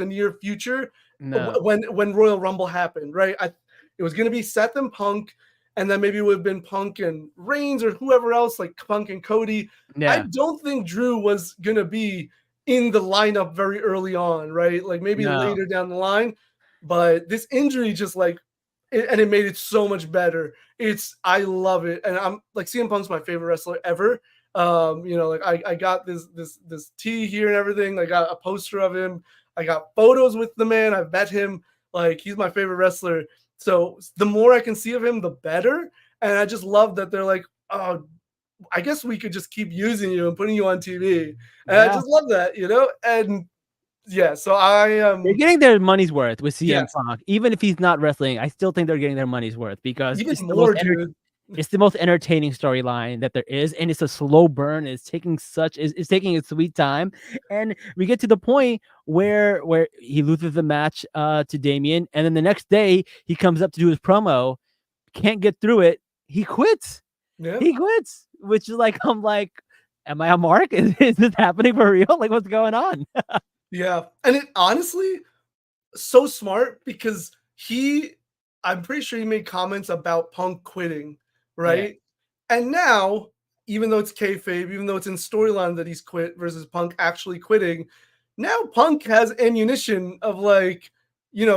near future No. when Royal Rumble happened, right? It was gonna be Seth and Punk, and then maybe it would have been Punk and Reigns or whoever else, like Punk and Cody. I Yeah. don't think Drew was gonna be in the lineup very early on, right? Like maybe No. later down the line, but this injury just like and it made it so much better. I love it, and I'm like CM Punk's my favorite wrestler ever. Like I got this tee here and everything. I got a poster of him. I got photos with the man. I've met him. Like he's my favorite wrestler. So the more I can see of him, the better. And I just love that they're like, oh, I guess we could just keep using you and putting you on TV. And I Yeah. just love that, And yeah, so They're getting their money's worth with CM yes, Punk. Even if he's not wrestling, I still think they're getting their money's worth because even more, dude. it's the most entertaining storyline that there is, and it's a slow burn. It's taking its sweet time, and we get to the point where he loses the match to Damien, and then the next day he comes up to do his promo, can't get through it, he quits. Yeah. He quits, which is like I'm like, am I a mark? Is this happening for real? Like what's going on? Yeah. And it honestly so smart because I'm pretty sure he made comments about Punk quitting, Yeah, right? And now, even though it's kayfabe, even though it's in storyline that he's quit versus Punk actually quitting, now Punk has ammunition of like,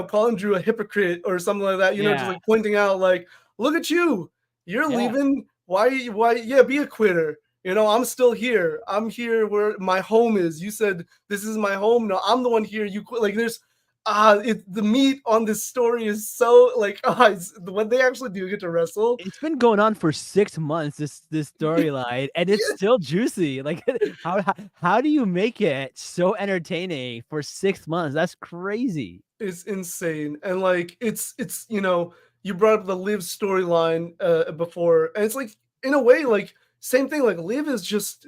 calling Drew a hypocrite or something like that, just yeah, like pointing out like, look at you, you're yeah. leaving. Why, yeah, be a quitter. I'm still here. I'm here where my home is. You said this is my home. No, I'm the one here. You quit. Like there's the meat on this story is so like when they actually do get to wrestle. It's been going on for 6 months, this storyline, and it's Yeah, still juicy. Like, how do you make it so entertaining for 6 months? That's crazy. it's insane. And like you brought up the Liv storyline before, and it's like in a way like same thing. Like Liv is just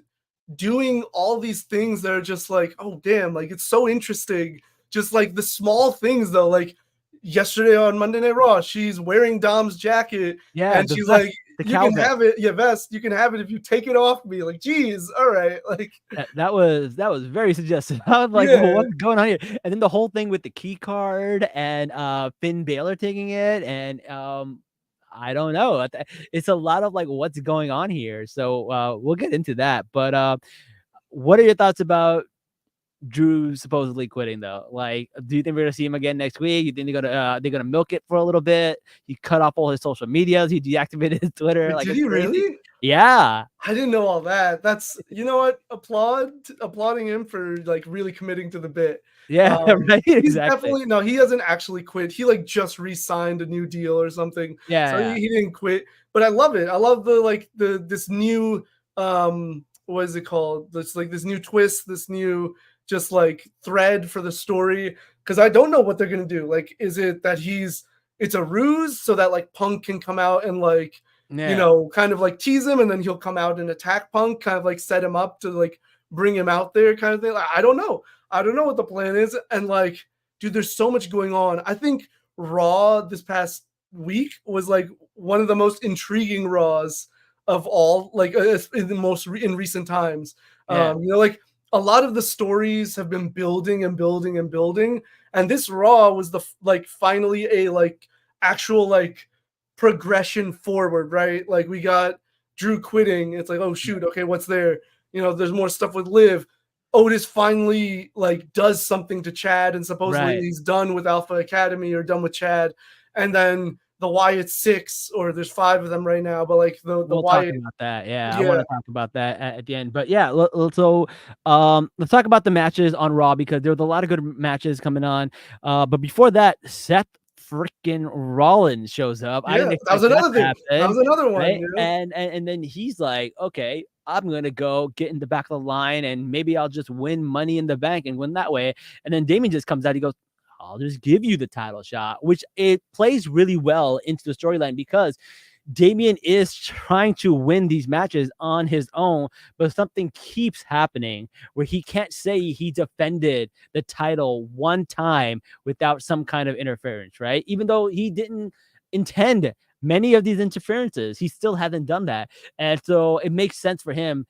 doing all these things that are just like, oh damn, like it's so interesting. Just like the small things though, like yesterday on Monday Night Raw, she's wearing Dom's jacket Yeah, and the she's vest, like, the you cow can vest. have it, yeah, vest, you can have it if you take it off me. Like, geez, all right, like That was very suggestive. I was like, well, yeah, what's going on here? And then the whole thing with the key card and Finn Balor taking it, and I don't know. It's a lot of like what's going on here. So we'll get into that. But what are your thoughts about Drew supposedly quitting though? Like, do you think we're gonna see him again next week? You think they're gonna milk it for a little bit? He cut off all his social medias. He deactivated his Twitter. but Like did it's he crazy. really? Yeah, I didn't know all that. That's what, applauding him for like really committing to the bit. yeah, right, He's exactly. definitely no, he hasn't actually quit. He like just re-signed a new deal or something. So Yeah, he didn't quit. But I love it. I love this new what is it called? This new twist, this new just like thread for the story. Cause I don't know what they're gonna do. Like, is it that it's a ruse so that like Punk can come out and like yeah. kind of like tease him and then he'll come out and attack Punk, kind of like set him up to like bring him out there kind of thing. Like, I don't know what the plan is. And like, dude, there's so much going on. I think Raw this past week was like one of the most intriguing Raws of all, like in recent times. Yeah. You know, like a lot of the stories have been building and building and building, and this Raw was the like finally a like actual like progression forward, right? Like we got Drew quitting. It's like, oh shoot, okay, what's there? You know, there's more stuff with Liv. Otis finally like does something to Chad, and supposedly he's done with Alpha Academy or done with Chad. And then the Wyatt Six, or there's 5 of them right now, but like the We'll Wyatt. talk about that. Yeah, I want to talk about that at the end. But yeah, so let's talk about the matches on Raw, because there was a lot of good matches coming on. But before that, Seth freaking Rollins shows up. I didn't expect that was another thing. happen, that was another one. right? You know? And then he's like, okay, I'm gonna go get in the back of the line, and maybe I'll just win Money in the Bank and win that way. And then Damien just comes out. He goes, I'll just give you the title shot, which it plays really well into the storyline, because Damien is trying to win these matches on his own, but something keeps happening where he can't say he defended the title one time without some kind of interference, right? Even though he didn't intend many of these interferences, he still hasn't done that. And so it makes sense for him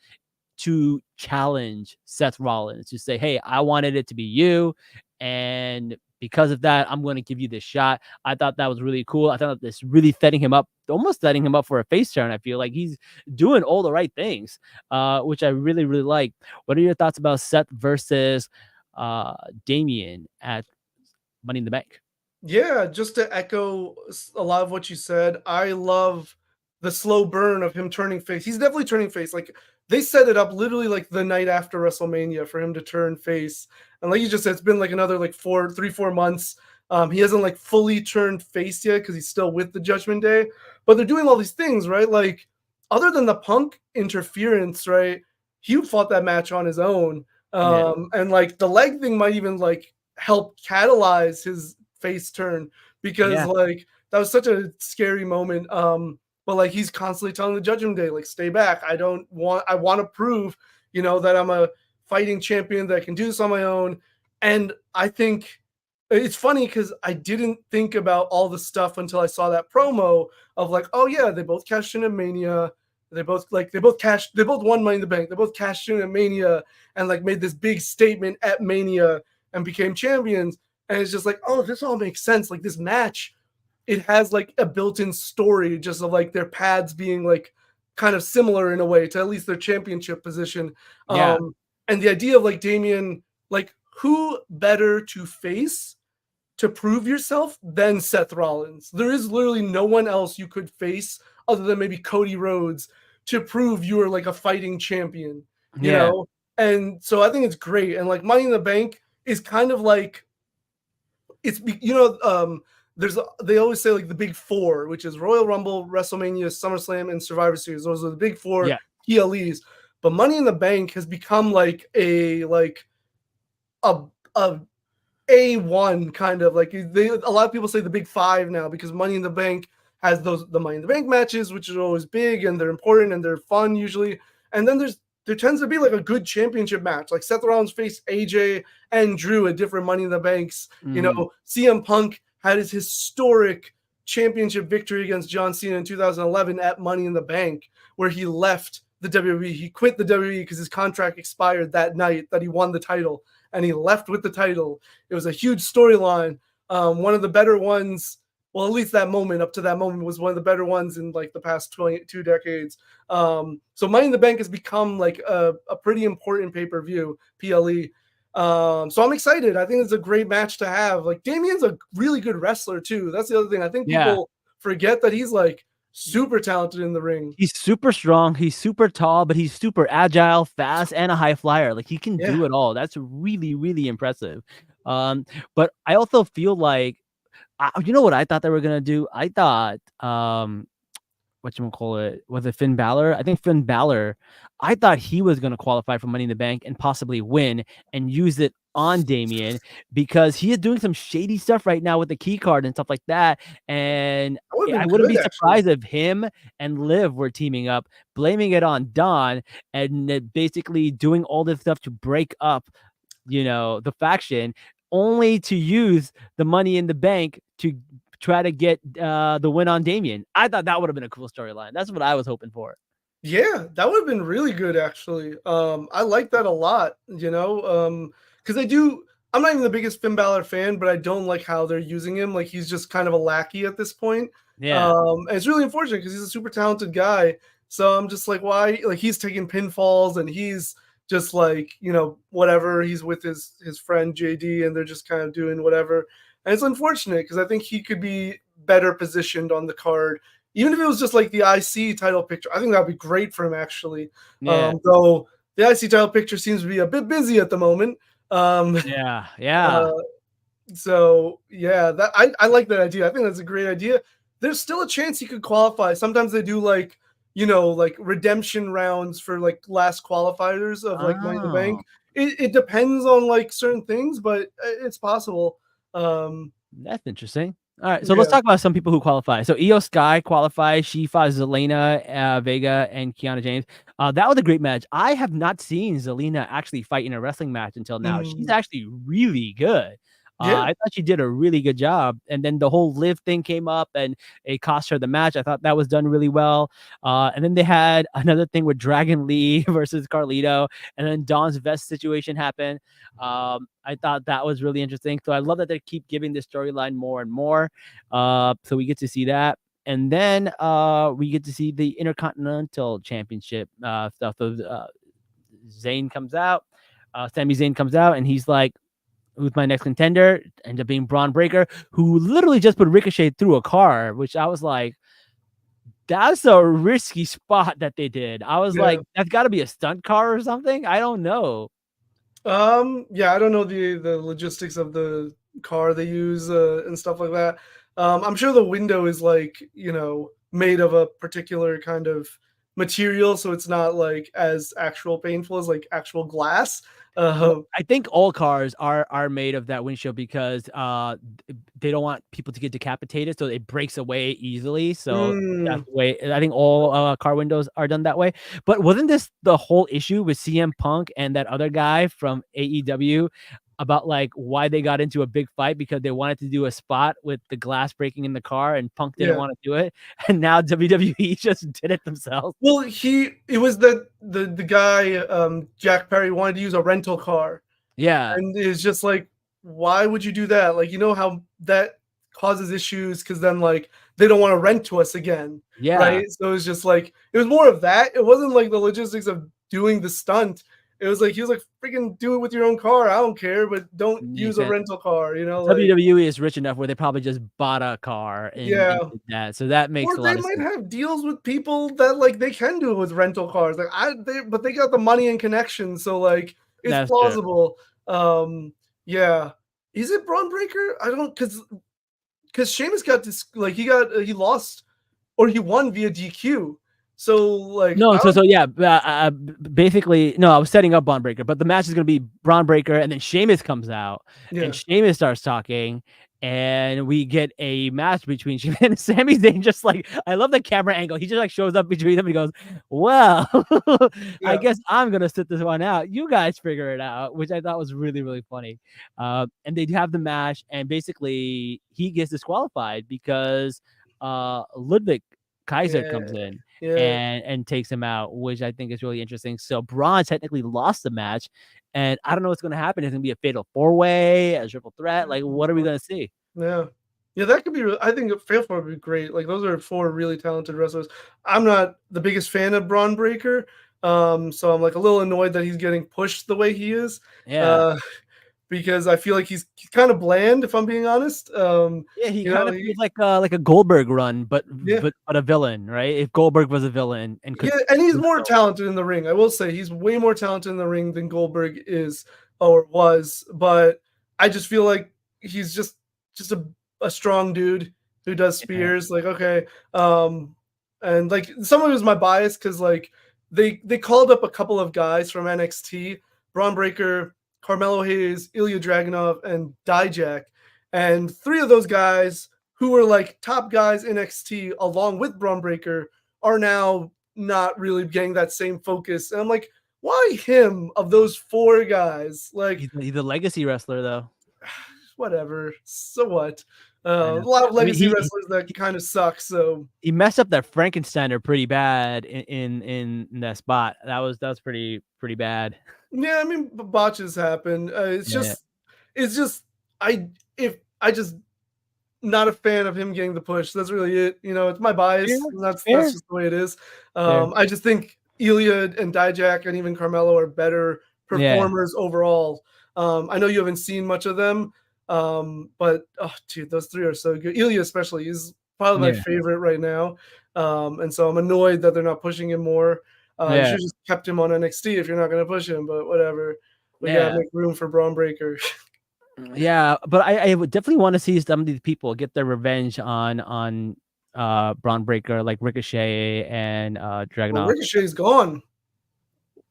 to challenge Seth Rollins, to say, hey, I wanted it to be you, and because of that, I'm going to give you this shot. I thought that was really cool. I thought this really almost setting him up for a face turn. I feel like he's doing all the right things, which I really, really like. What are your thoughts about Seth versus Damien at Money in the Bank? Yeah, just to echo a lot of what you said, I love the slow burn of him turning face. He's definitely turning face. Like they set it up literally like the night after WrestleMania for him to turn face. And like you just said, it's been like another like 4 months. He hasn't like fully turned face yet because he's still with the Judgment Day. But they're doing all these things, right? Like other than the Punk interference, right? He fought that match on his own. And like the leg thing might even like help catalyze his face turn, because like that was such a scary moment. But like he's constantly telling the Judgment Day, like, stay back. I want to prove, you know, that I'm a fighting champion, that I can do this on my own. And I think it's funny because I didn't think about all the stuff until I saw that promo of like, oh yeah, they both cashed in at Mania. They both won Money in the Bank. They both cashed in at Mania and like made this big statement at Mania and became champions. And it's just like, oh, this all makes sense. Like this match, it has like a built-in story just of like their pads being like kind of similar in a way to at least their championship position. And the idea of like Damien, like who better to face to prove yourself than Seth Rollins? There is literally no one else you could face other than maybe Cody Rhodes to prove you are like a fighting champion, you know? And so I think it's great. And like Money in the Bank is kind of like, it's, you know, they always say like the big 4, which is Royal Rumble, WrestleMania, SummerSlam, and Survivor Series. Those are the big 4 PLEs. But Money in the Bank has become like a A1 kind of like a lot of people say the big 5 now, because Money in the Bank has the Money in the Bank matches, which are always big and they're important and they're fun usually. And then there tends to be like a good championship match, like Seth Rollins faced AJ and Drew at different Money in the Banks. You know, CM Punk had his historic championship victory against John Cena in 2011 at Money in the Bank, where he left the WWE. He quit the WWE because his contract expired that night that he won the title, and he left with the title. It was a huge storyline. One of the better ones. Well, at least that moment, up to that moment, was one of the better ones in like the past 22 decades. So Money in the Bank has become like a pretty important pay-per-view, PLE. So I'm excited. I think it's a great match to have. Like Damien's a really good wrestler too. That's the other thing. I think people forget that he's like super talented in the ring. He's super strong. He's super tall, but he's super agile, fast, and a high flyer. Like he can do it all. That's really, really impressive. But I also feel like, you know what I thought they were gonna do? I thought, whatchamacallit, was it Finn Balor? I think Finn Balor, I thought he was gonna qualify for Money in the Bank and possibly win and use it on Damien because he is doing some shady stuff right now with the key card and stuff like that. And That would have I been wouldn't good, be actually. surprised if him and Liv were teaming up, blaming it on Don, and basically doing all this stuff to break up, the faction, only to use the money in the bank to try to get the win on Damien. I thought that would have been a cool storyline. That's what I was hoping for. Yeah, that would have been really good, actually. I like that a lot, because I'm not even the biggest Finn Balor fan, but I don't like how they're using him. Like, he's just kind of a lackey at this point. Yeah. And it's really unfortunate because he's a super talented guy. So I'm just like, why? Like, he's taking pinfalls and he's just like, whatever. He's with his friend JD and they're just kind of doing whatever. And it's unfortunate because I think he could be better positioned on the card. Even if it was just like the IC title picture, I think that would be great for him, actually. Yeah. Though the IC title picture seems to be a bit busy at the moment. Yeah. Yeah. So yeah, that I like that idea. I think that's a great idea. There's still a chance he could qualify. Sometimes they do like redemption rounds for like last qualifiers of like Money in the Bank. It depends on like certain things, but it's possible. That's interesting. All right, so Yeah. let's talk about some people who qualify. So Io Sky qualified. She fought Zelina Vega and Kiana James. That was a great match. I have not seen Zelina actually fight in a wrestling match until now. She's actually really good. Yeah. I thought she did a really good job. And then the whole Liv thing came up and it cost her the match. I thought that was done really well. And then they had another thing with Dragon Lee versus Carlito. And then Dawn's vest situation happened. I thought that was really interesting. So I love that they keep giving this storyline more and more. So we get to see that. And then we get to see the Intercontinental Championship stuff. So Zayn comes out. Sami Zayn comes out and he's like, who's my next contender? Ended up being Braun Breaker, who literally just put Ricochet through a car, which I was like, that's a risky spot that they did. I was like, that's got to be a stunt car or something. I don't know. Yeah, I don't know the logistics of the car they use and stuff like that. I'm sure the window is like, made of a particular kind of material, so it's not like as actual painful as like actual glass. I think all cars are made of that windshield because they don't want people to get decapitated, so it breaks away easily. So that's the way. I think all car windows are done that way. But wasn't this the whole issue with CM Punk and that other guy from AEW about like why they got into a big fight because they wanted to do a spot with the glass breaking in the car and Punk didn't want to do it, and now WWE just did it themselves. Well, it was the guy Jack Perry wanted to use a rental car. Yeah. And it's just like, why would you do that? Like, how that causes issues because then like they don't want to rent to us again. Yeah. Right. So it's just like it was more of that. It wasn't like the logistics of doing the stunt. It was like he was like, freaking do it with your own car. I don't care, but don't use a rental car. WWE is rich enough where they probably just bought a car and did that. So that makes or a lot they of might sense. have deals with people that like they can do it with rental cars. Like but they got the money and connections, so like it's That's plausible. Yeah. Is it Braun Breaker? I don't because Sheamus got this like he lost or he won via DQ. So like no, so yeah, basically no. I was setting up Braun Breaker, but the match is gonna be Braun Breaker, and then Sheamus comes out, and Sheamus starts talking, and we get a match between Sheamus and Sami Zayn. Just like I love the camera angle. He just like shows up between them and he goes, "Well, I guess I'm gonna sit this one out. You guys figure it out," which I thought was really really funny. And they have the match, and basically he gets disqualified because Ludwig Kaiser comes in and takes him out, which I think is really interesting. So Braun technically lost the match, and I don't know what's going to happen. It's going to be a fatal 4-way, a triple threat. Like, what are we going to see? Yeah, that could be. I think a fatal 4 would be great. Like, those are 4 really talented wrestlers. I'm not the biggest fan of Braun Breaker, so I'm like a little annoyed that he's getting pushed the way he is. Yeah. Because I feel like he's kind of bland, if I'm being honest. Yeah, he kind of feels like a Goldberg run, but a villain, right? If Goldberg was a villain, and he's more talented in the ring. I will say he's way more talented in the ring than Goldberg is or was. But I just feel like he's just a strong dude who does spears. Like, okay, and like some of it was my bias because like they called up a couple of guys from NXT, Braun Breaker, Carmelo Hayes, Ilya Dragunov, and Dijak. And 3 of those guys who were like top guys in NXT along with Braun Breaker are now not really getting that same focus. And I'm like, why him of those 4 guys? Like, He's a legacy wrestler though. whatever. So what? I A know. lot of I mean, legacy wrestlers that kind of suck. So he messed up that Frankensteiner pretty bad in that spot. That was pretty bad. yeah, I mean, botches happen. It's Yeah. just I just not a fan of him getting the push. That's really it. You know, it's my bias. Fair, That's fair. just the way it is. Fair. I just think Ilya and Dijak and even Carmelo are better performers overall. I know you haven't seen much of them, but oh, dude, those 3 are so good. Ilya especially is probably my favorite right now, and so I'm annoyed that they're not pushing him more. You should just kept him on NXT if you're not going to push him, but whatever. We gotta make room for Braun Breaker. Yeah, but I would definitely want to see some of these people get their revenge on Braun Breaker, like Ricochet and Dragunov. Well, Ricochet's gone.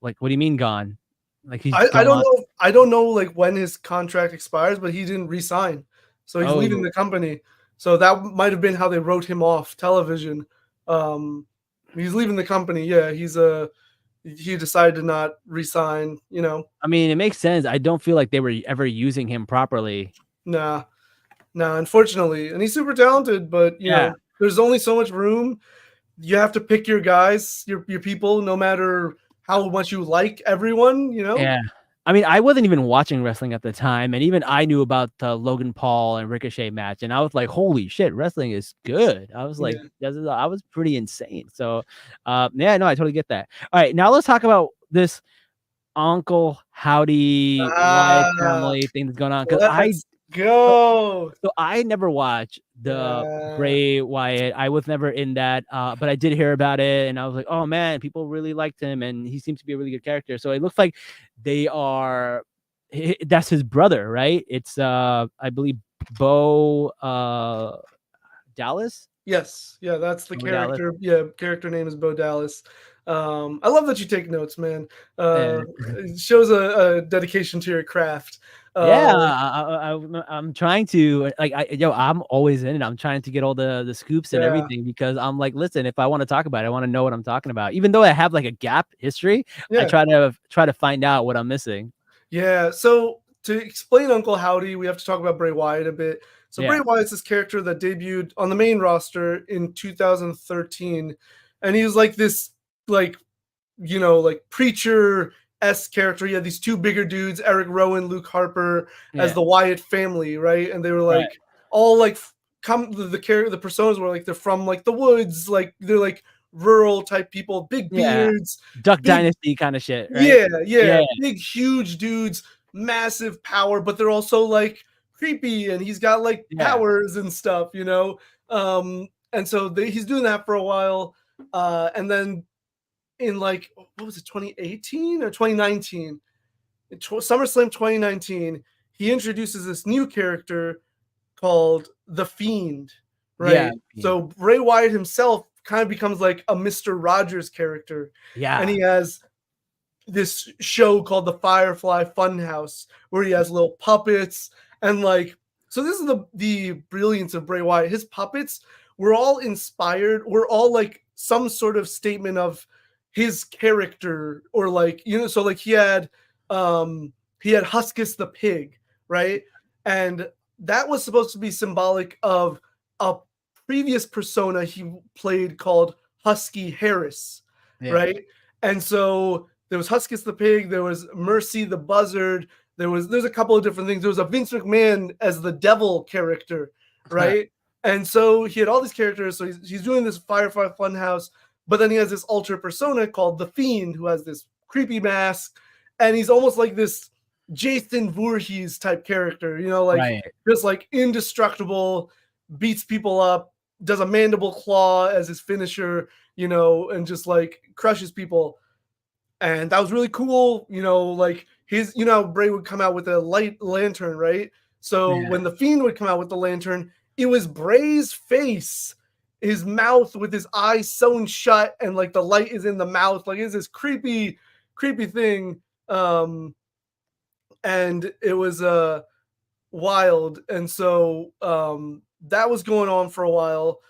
Like, what do you mean gone? Like he's I don't know. I don't know like when his contract expires, but he didn't resign, so he's leaving the company. So that might have been how they wrote him off television. He's leaving the company. Yeah, he decided to not resign. You know. I mean, it makes sense. I don't feel like they were ever using him properly. Nah, unfortunately, and he's super talented, but you know, there's only so much room. You have to pick your guys, your people, no matter how much you like everyone, you know? Yeah. I mean, I wasn't even watching wrestling at the time, and even I knew about the Logan Paul and Ricochet match, and I was like, holy shit, wrestling is good. I was like, I was pretty insane. So, yeah, no, I totally get that. All right, now let's talk about this Uncle Howdy Wyatt family thing that's going on, because go. So I never watched the Bray Wyatt. I was never in that, but I did hear about it, and I was like, oh man, people really liked him, and he seems to be a really good character. So it looks like they are. That's his brother, right? It's I believe Bo Dallas. Yes, yeah, that's the Bo character. Dallas. Yeah, character name is Bo Dallas. I love that you take notes, man. It shows a dedication to your craft. I'm trying to I'm always in it. I'm trying to get all the scoops and everything, because I'm like, listen, if I want to talk about it, I want to know what I'm talking about. Even though I have like a gap history, I try to find out what I'm missing. Yeah. So to explain Uncle Howdy, we have to talk about Bray Wyatt a bit. So Bray Wyatt's this character that debuted on the main roster in 2013, and he was like this, like, you know, like preacher-esque character. He had these 2 bigger dudes, Eric Rowan, Luke Harper, as the Wyatt family, right? And they were like all like the personas were like they're from like the woods, like they're like rural type people, big beards, Duck Dynasty kind of shit, right? Yeah, big huge dudes, massive power, but they're also like creepy, and he's got like powers and stuff, you know. And so he's doing that for a while, and then in like, what was it, 2018 or 2019, SummerSlam 2019, he introduces this new character called The Fiend, right? So Bray Wyatt himself kind of becomes like a Mr. Rogers character. And he has this show called the Firefly Funhouse, where he has little puppets, and like, so this is the brilliance of Bray Wyatt. His puppets were all inspired, were all like some sort of statement of his character, or like, you know, so like he had Huskus the pig, right? And that was supposed to be symbolic of a previous persona he played called Husky Harris, right? And so there was Huskus the pig, there was Mercy the buzzard, there's a couple of different things. There was a Vince McMahon as the devil character, right? And so he had all these characters. So he's doing this Firefly Funhouse, but then he has this alter persona called The Fiend, who has this creepy mask, and he's almost like this Jason Voorhees type character, you know, like just like indestructible, beats people up, does a mandible claw as his finisher, you know, and just like crushes people. And that was really cool, you know, like his, you know, Bray would come out with a light lantern, right? So when The Fiend would come out with the lantern, it was Bray's face, his mouth with his eyes sewn shut, and like the light is in the mouth, like it's this creepy thing. and it was wild. And so that was going on for a while.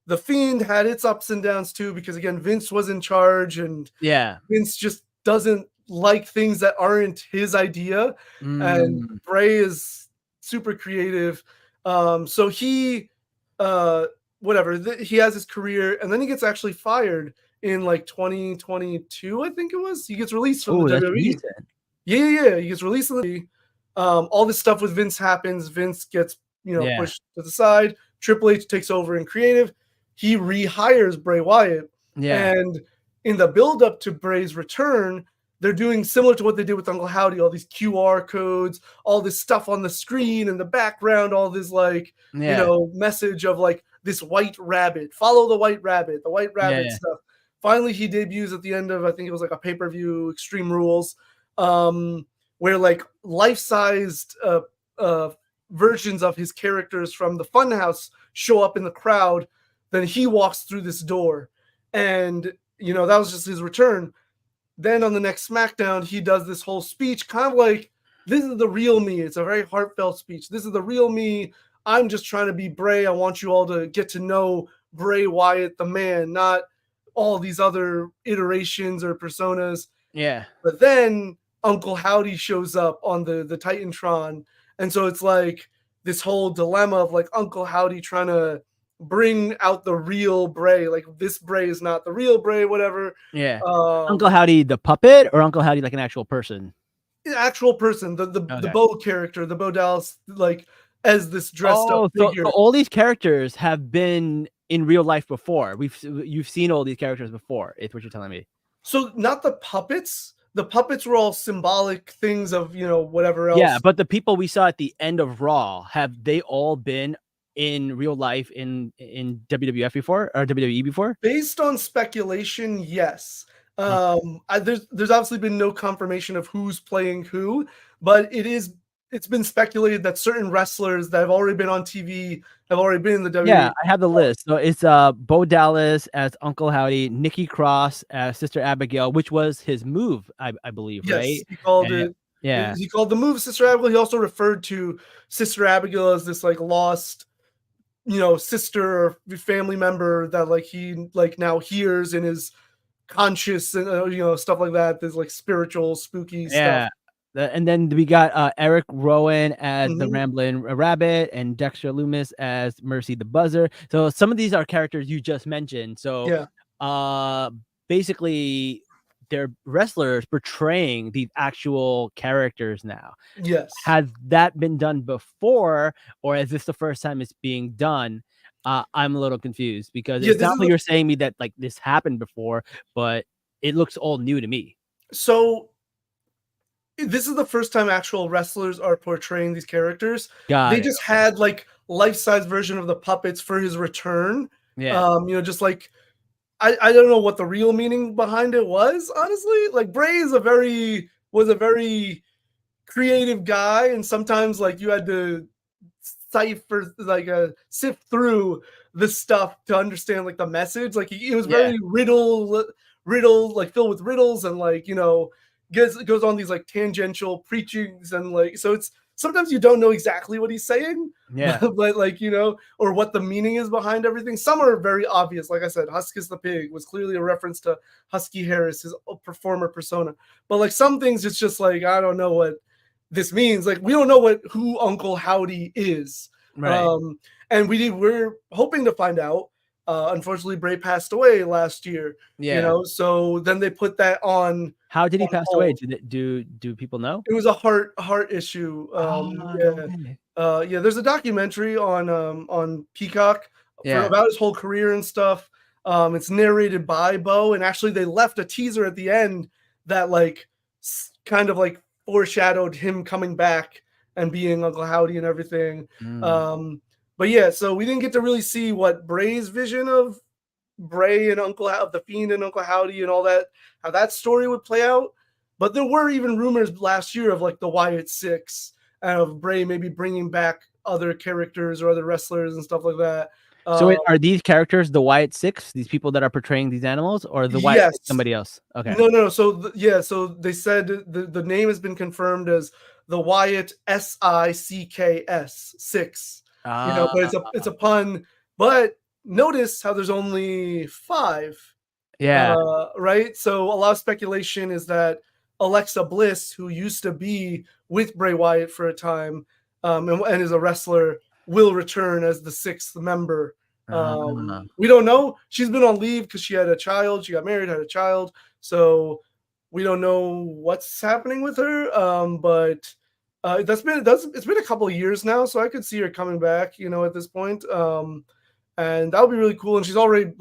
The Fiend had its ups and downs too, because again, Vince was in charge, and Yeah. Vince just doesn't like things that aren't his idea. And Mm. Bray is super creative. So he he has his career, and then he gets actually fired in like 2022, I think it was. He gets released from Oh, the that's WWE. recent. Yeah. He gets released from the all this stuff with Vince happens. Vince gets, Yeah. pushed to the side. Triple H takes over in creative. He rehires Bray Wyatt. Yeah. And in the build-up to Bray's return, they're doing similar to what they did with Uncle Howdy, all these QR codes, all this stuff on the screen in the background, all this like, Yeah. message of like this white rabbit, follow the white rabbit Yeah. stuff. Finally, he debuts at the end of, I think it was like a pay-per-view, Extreme Rules, where like life-sized versions of his characters from the Funhouse show up in the crowd. Then he walks through this door, and that was just his return. Then on the next SmackDown, he does this whole speech, kind of like, this is the real me. It's a very heartfelt speech. This is the real me. I'm just trying to be Bray. I want you all to get to know Bray Wyatt, the man, not all these other iterations or personas. Yeah. But then Uncle Howdy shows up on the Titantron. And so it's like this whole dilemma of like Uncle Howdy trying to bring out the real Bray. Like, this Bray is not the real Bray, whatever. Yeah. Uncle Howdy the puppet, or Uncle Howdy like an actual person? Actual person, the Bo character, the Bo Dallas, like, as this dressed up figure. So all these characters have been in real life before. You've seen all these characters before. It's what you're telling me. So not the puppets. The puppets were all symbolic things of whatever else. Yeah, but the people we saw at the end of Raw, have they all been in real life in WWF before, or WWE before? Based on speculation, yes. There's obviously been no confirmation of who's playing who, but it's been speculated that certain wrestlers that have already been on TV have already been in the WWE. Yeah, I have the list. So it's Bo Dallas as Uncle Howdy, Nikki Cross as Sister Abigail, which was his move, I believe, Yes, right? he called it. Yeah, he called the move Sister Abigail. He also referred to Sister Abigail as this like lost, sister or family member that like he like now hears in his conscious and stuff like that. There's like spiritual, spooky stuff. And then we got Eric Rowan as the Mhm. Ramblin' Rabbit, and Dexter Loomis as Mercy the Buzzer. So some of these are characters you just mentioned. So basically they're wrestlers portraying these actual characters now. Yes. Has that been done before, or is this the first time it's being done? I'm a little confused, because it's not like you're saying me that like this happened before, but it looks all new to me. So this is the first time actual wrestlers are portraying these characters. They just had like life-size version of the puppets for his return. Yeah. Just like I don't know what the real meaning behind it was, honestly. Like, Bray was a very creative guy, and sometimes like you had to sift through the stuff to understand like the message. Like, he was very riddle, like filled with riddles, and like goes on these like tangential preachings, and like, so it's sometimes you don't know exactly what he's saying, but like, or what the meaning is behind everything. Some are very obvious. Like I said, Huskus the Pig was clearly a reference to Husky Harris, his performer persona. But like some things, it's just like, I don't know what this means. Like, we don't know who Uncle Howdy is. Right. And we're hoping to find out. Unfortunately, Bray passed away last year. So then they put that on. How did he pass away? Do people know? It was a heart issue. There's a documentary on Peacock about his whole career and stuff. It's narrated by Bo, and actually they left a teaser at the end that like kind of like foreshadowed him coming back and being Uncle Howdy and everything. But yeah, so we didn't get to really see what Bray's vision of Bray and the Fiend and Uncle Howdy and all that, how that story would play out. But there were even rumors last year of like the Wyatt Six and of Bray maybe bringing back other characters or other wrestlers and stuff like that. So wait, are these characters the Wyatt Six? These people that are portraying these animals, or the Wyatt Six Yes. somebody else? Okay. No. So so they said the name has been confirmed as the Wyatt SICKS 6. But it's a pun. But notice how there's only 5. Yeah. Right. So a lot of speculation is that Alexa Bliss, who used to be with Bray Wyatt for a time, and is a wrestler, will return as the 6th member. We don't know. She's been on leave because she had a child. She got married, had a child. So we don't know what's happening with her. But it's been a couple of years now, so I could see her coming back, at this point. And that would be really cool. And she's already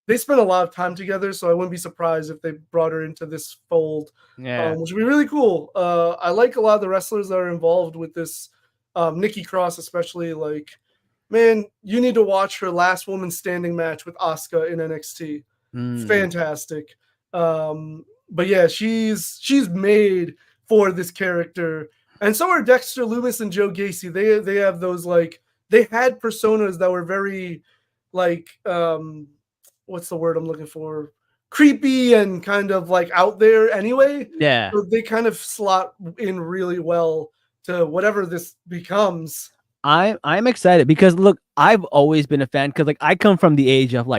they spent a lot of time together, so I wouldn't be surprised if they brought her into this fold. Which would be really cool. I like a lot of the wrestlers that are involved with this. Nikki Cross, especially, man, you need to watch her last woman standing match with Asuka in NXT. Fantastic. But yeah, she's made for this character, and so are Dexter Lumis and Joe Gacy. They have those they had personas that were very what's the word I'm looking for? Creepy and kind of out there anyway. Yeah. So they kind of slot in really well to whatever this becomes. I'm excited because look, I've always been a fan because I come from the age of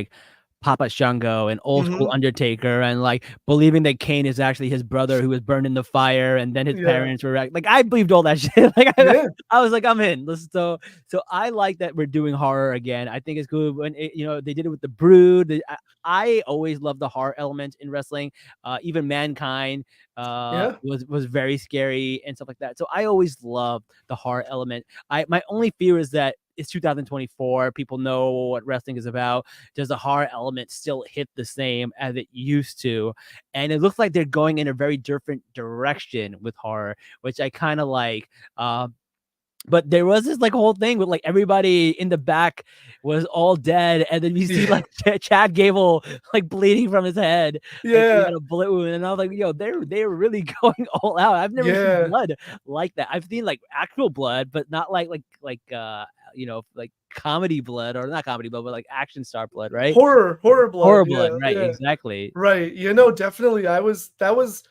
Papa Shango and old school Undertaker and believing that Kane is actually his brother who was burned in the fire and then his parents were I believed all that shit. I was I'm in. So I like that we're doing horror again. I think it's good when they did it with the Brood. I always love the horror element in wrestling. Even Mankind was very scary and stuff like that. So I always love the horror element. My only fear is that it's 2024. People know what wrestling is about. Does the horror element still hit the same as it used to? And it looks like they're going in a very different direction with horror, which I kind of like. But there was this whole thing with everybody in the back was all dead, and then you see Chad Gable bleeding from his head. He had a bullet wound, and I was yo, they're really going all out. I've never seen blood like that. I've seen actual blood, but not comedy blood, or not comedy blood, but action star blood, right? Horror blood, right? Exactly. Right. Definitely. That was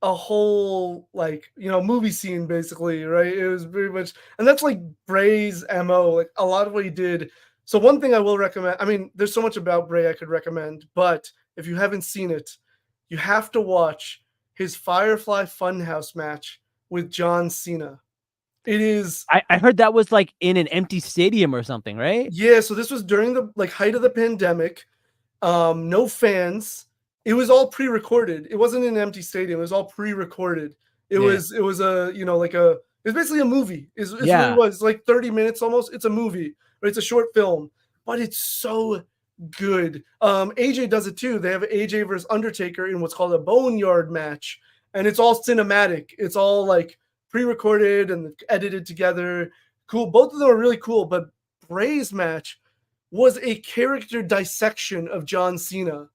a whole movie scene basically, right? It was very much, and that's Bray's MO, a lot of what he did. So one thing I will recommend, I mean, there's so much about Bray I could recommend, but if you haven't seen it, you have to watch his Firefly Funhouse match with John Cena. It is. I heard that was in an empty stadium or something, right? Yeah. So this was during the height of the pandemic. No fans. It was all pre-recorded. It wasn't in an empty stadium. It was all pre-recorded. It was it was basically a movie. It's what it was. 30 minutes almost. It's a movie, or it's a short film, but it's so good. AJ does it too. They have AJ versus Undertaker in what's called a Boneyard match, and it's all cinematic. It's all pre-recorded and edited together. Cool. Both of them are really cool, but Bray's match was a character dissection of John Cena.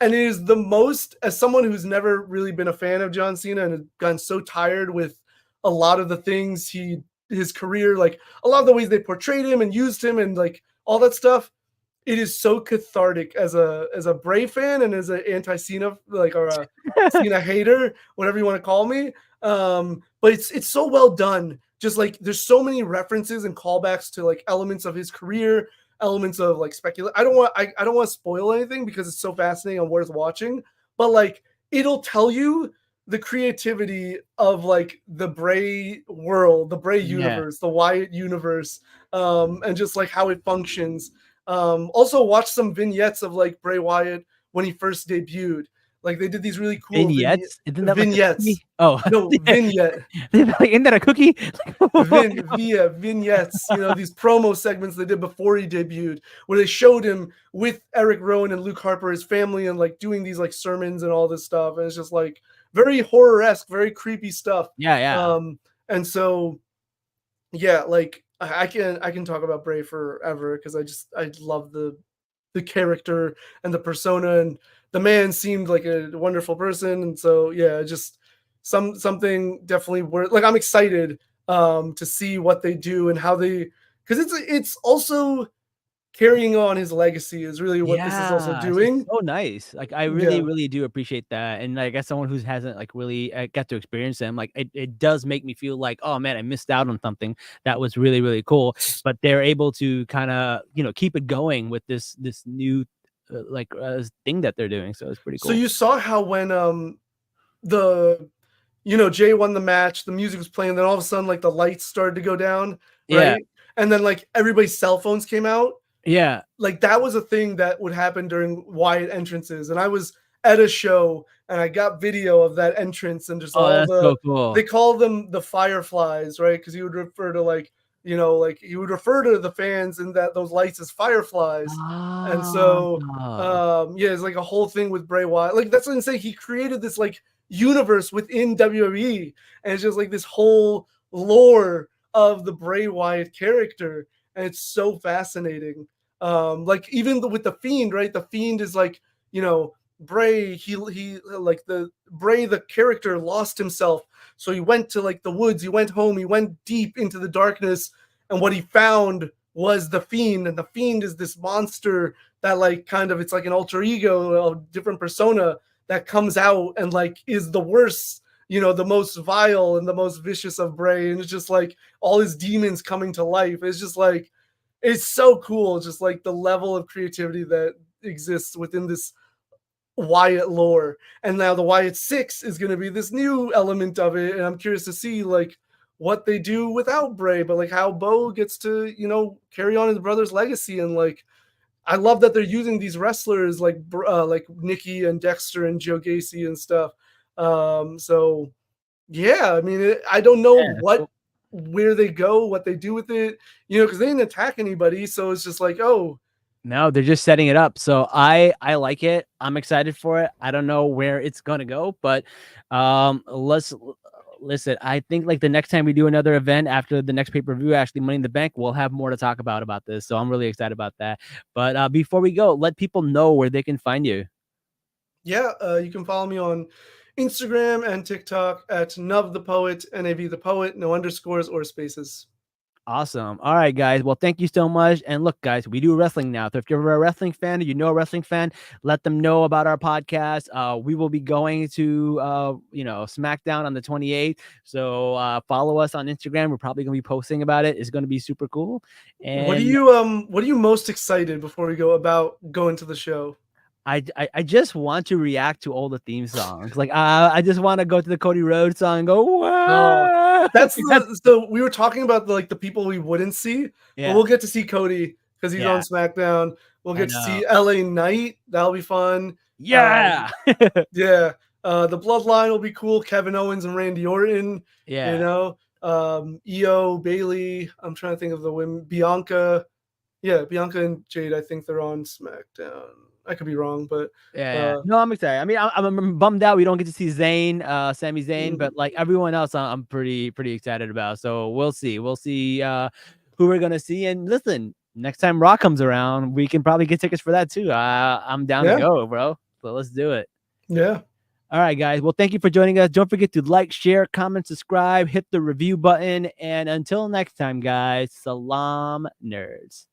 And it is the most, as someone who's never really been a fan of John Cena and has gotten so tired with a lot of the things his career, a lot of the ways they portrayed him and used him and all that stuff, it is so cathartic as a Bray fan and as an anti-Cena, or a Cena hater, whatever you want to call me. But it's so well done. Just there's so many references and callbacks to elements of his career, elements of speculate. I don't want to spoil anything because it's so fascinating and worth watching, but it'll tell you the creativity of the Bray world, the Bray universe, the Wyatt universe, and just how it functions. Also watch some vignettes of Bray Wyatt when he first debuted. They did these really cool vignettes. Isn't that vignettes. Oh no, vignette. Isn't that a cookie? Vignettes. These promo segments they did before he debuted, where they showed him with Eric Rowan and Luke Harper, his family, and doing these sermons and all this stuff, and it's just very horror-esque, very creepy stuff. Yeah. And so, yeah, I can talk about Bray forever because I love the character and the persona, and the man seemed like a wonderful person. And so, yeah, just something definitely worth. I'm excited to see what they do and how they because it's also carrying on his legacy is really what this is also Yeah, it's doing. so nice. Like, I Yeah. really do appreciate that, and, like, as someone who hasn't, like, really, got to experience them, like, it does make me feel like, "Oh, man, I missed out on something that was really cool," but they're able to kinda, keep it going with this new, thing that they're doing, so it's pretty So cool. you saw how when the Jay won the match, the music was playing, then all of a sudden like the lights started to go down, Yeah, right? And then like everybody's cell phones came out. yeah. Like that was a thing that would happen during Wyatt entrances. And I was at a show and I got video of that entrance and just Oh, all that's so they cool. call them the fireflies, right? Because he would refer to like, like he would refer to the fans and that those lights as fireflies. And so Ah. yeah, it's like a whole thing with Bray Wyatt. Like that's what I'm saying. He created this like universe within WWE, and it's just like this whole lore of the Bray Wyatt character, and it's so fascinating. Like even with the Fiend, right? The Fiend is like Bray. He like the Bray the character lost himself, so he went to like the woods. He went home. He went deep into the darkness, and what he found was the Fiend, and the Fiend is this monster that like kind of it's like an alter ego, a different persona that comes out and like is the worst, the most vile and the most vicious of Bray, and it's just like all his demons coming to life. It's just like it's so cool, just like the level of creativity that exists within this Wyatt lore. And now the Wyatt 6 is going to be this new element of it, and I'm curious to see like what they do without Bray, but like how Bo gets to carry on his brother's legacy. And like I love that they're using these wrestlers like Nikki and Dexter and Joe Gacy and stuff. So yeah, I mean, I don't know Yeah, where they go, what they do with it, because they didn't attack anybody. So it's just like, oh, no, they're just setting it up. So I like it. I'm excited for it. I don't know where it's gonna go, but let's listen. I think like the next time we do another event after the next pay-per-view, actually Money in the Bank, we'll have more to talk about this. So I'm really excited about that. But before we go, let people know where they can find you. yeah, you can follow me on Instagram and TikTok at Nuv the Poet, NAV the Poet, no underscores or spaces. Awesome. All right, guys. Well, thank you so much. And look, guys, we do wrestling now. So if you're a wrestling fan or you know a wrestling fan, let them know about our podcast. We will be going to SmackDown on the 28th. So follow us on Instagram. We're probably gonna be posting about it. It's gonna be super cool. What are And you most excited before we go about going to the show? I just want to react to all the theme songs. Like I just want to go to the Cody Rhodes song and go, Oh, wow. that's so we were talking about the people we wouldn't see, but Yeah, we'll get to see Cody because he's on yeah, SmackDown. We'll I get to know. see LA Knight. That'll be fun. Yeah. Yeah. The Bloodline will be cool. Kevin Owens and Randy Orton. Yeah. Io, Bailey. I'm trying to think of the women. Bianca. Yeah, Bianca and Jade. I think they're on SmackDown. I could be wrong, but Yeah. No, I'm excited. I mean, I'm bummed out we don't get to see Zayn, Sami Zayn, but like everyone else, I'm pretty excited about. So we'll see. We'll see who we're gonna see. And listen, next time Raw comes around, we can probably get tickets for that too. I'm down to yeah, go, bro. So let's do it. yeah. All right, guys. Well, thank you for joining us. Don't forget to like, share, comment, subscribe, hit the review button, and until next time, guys. Salaam, nerds.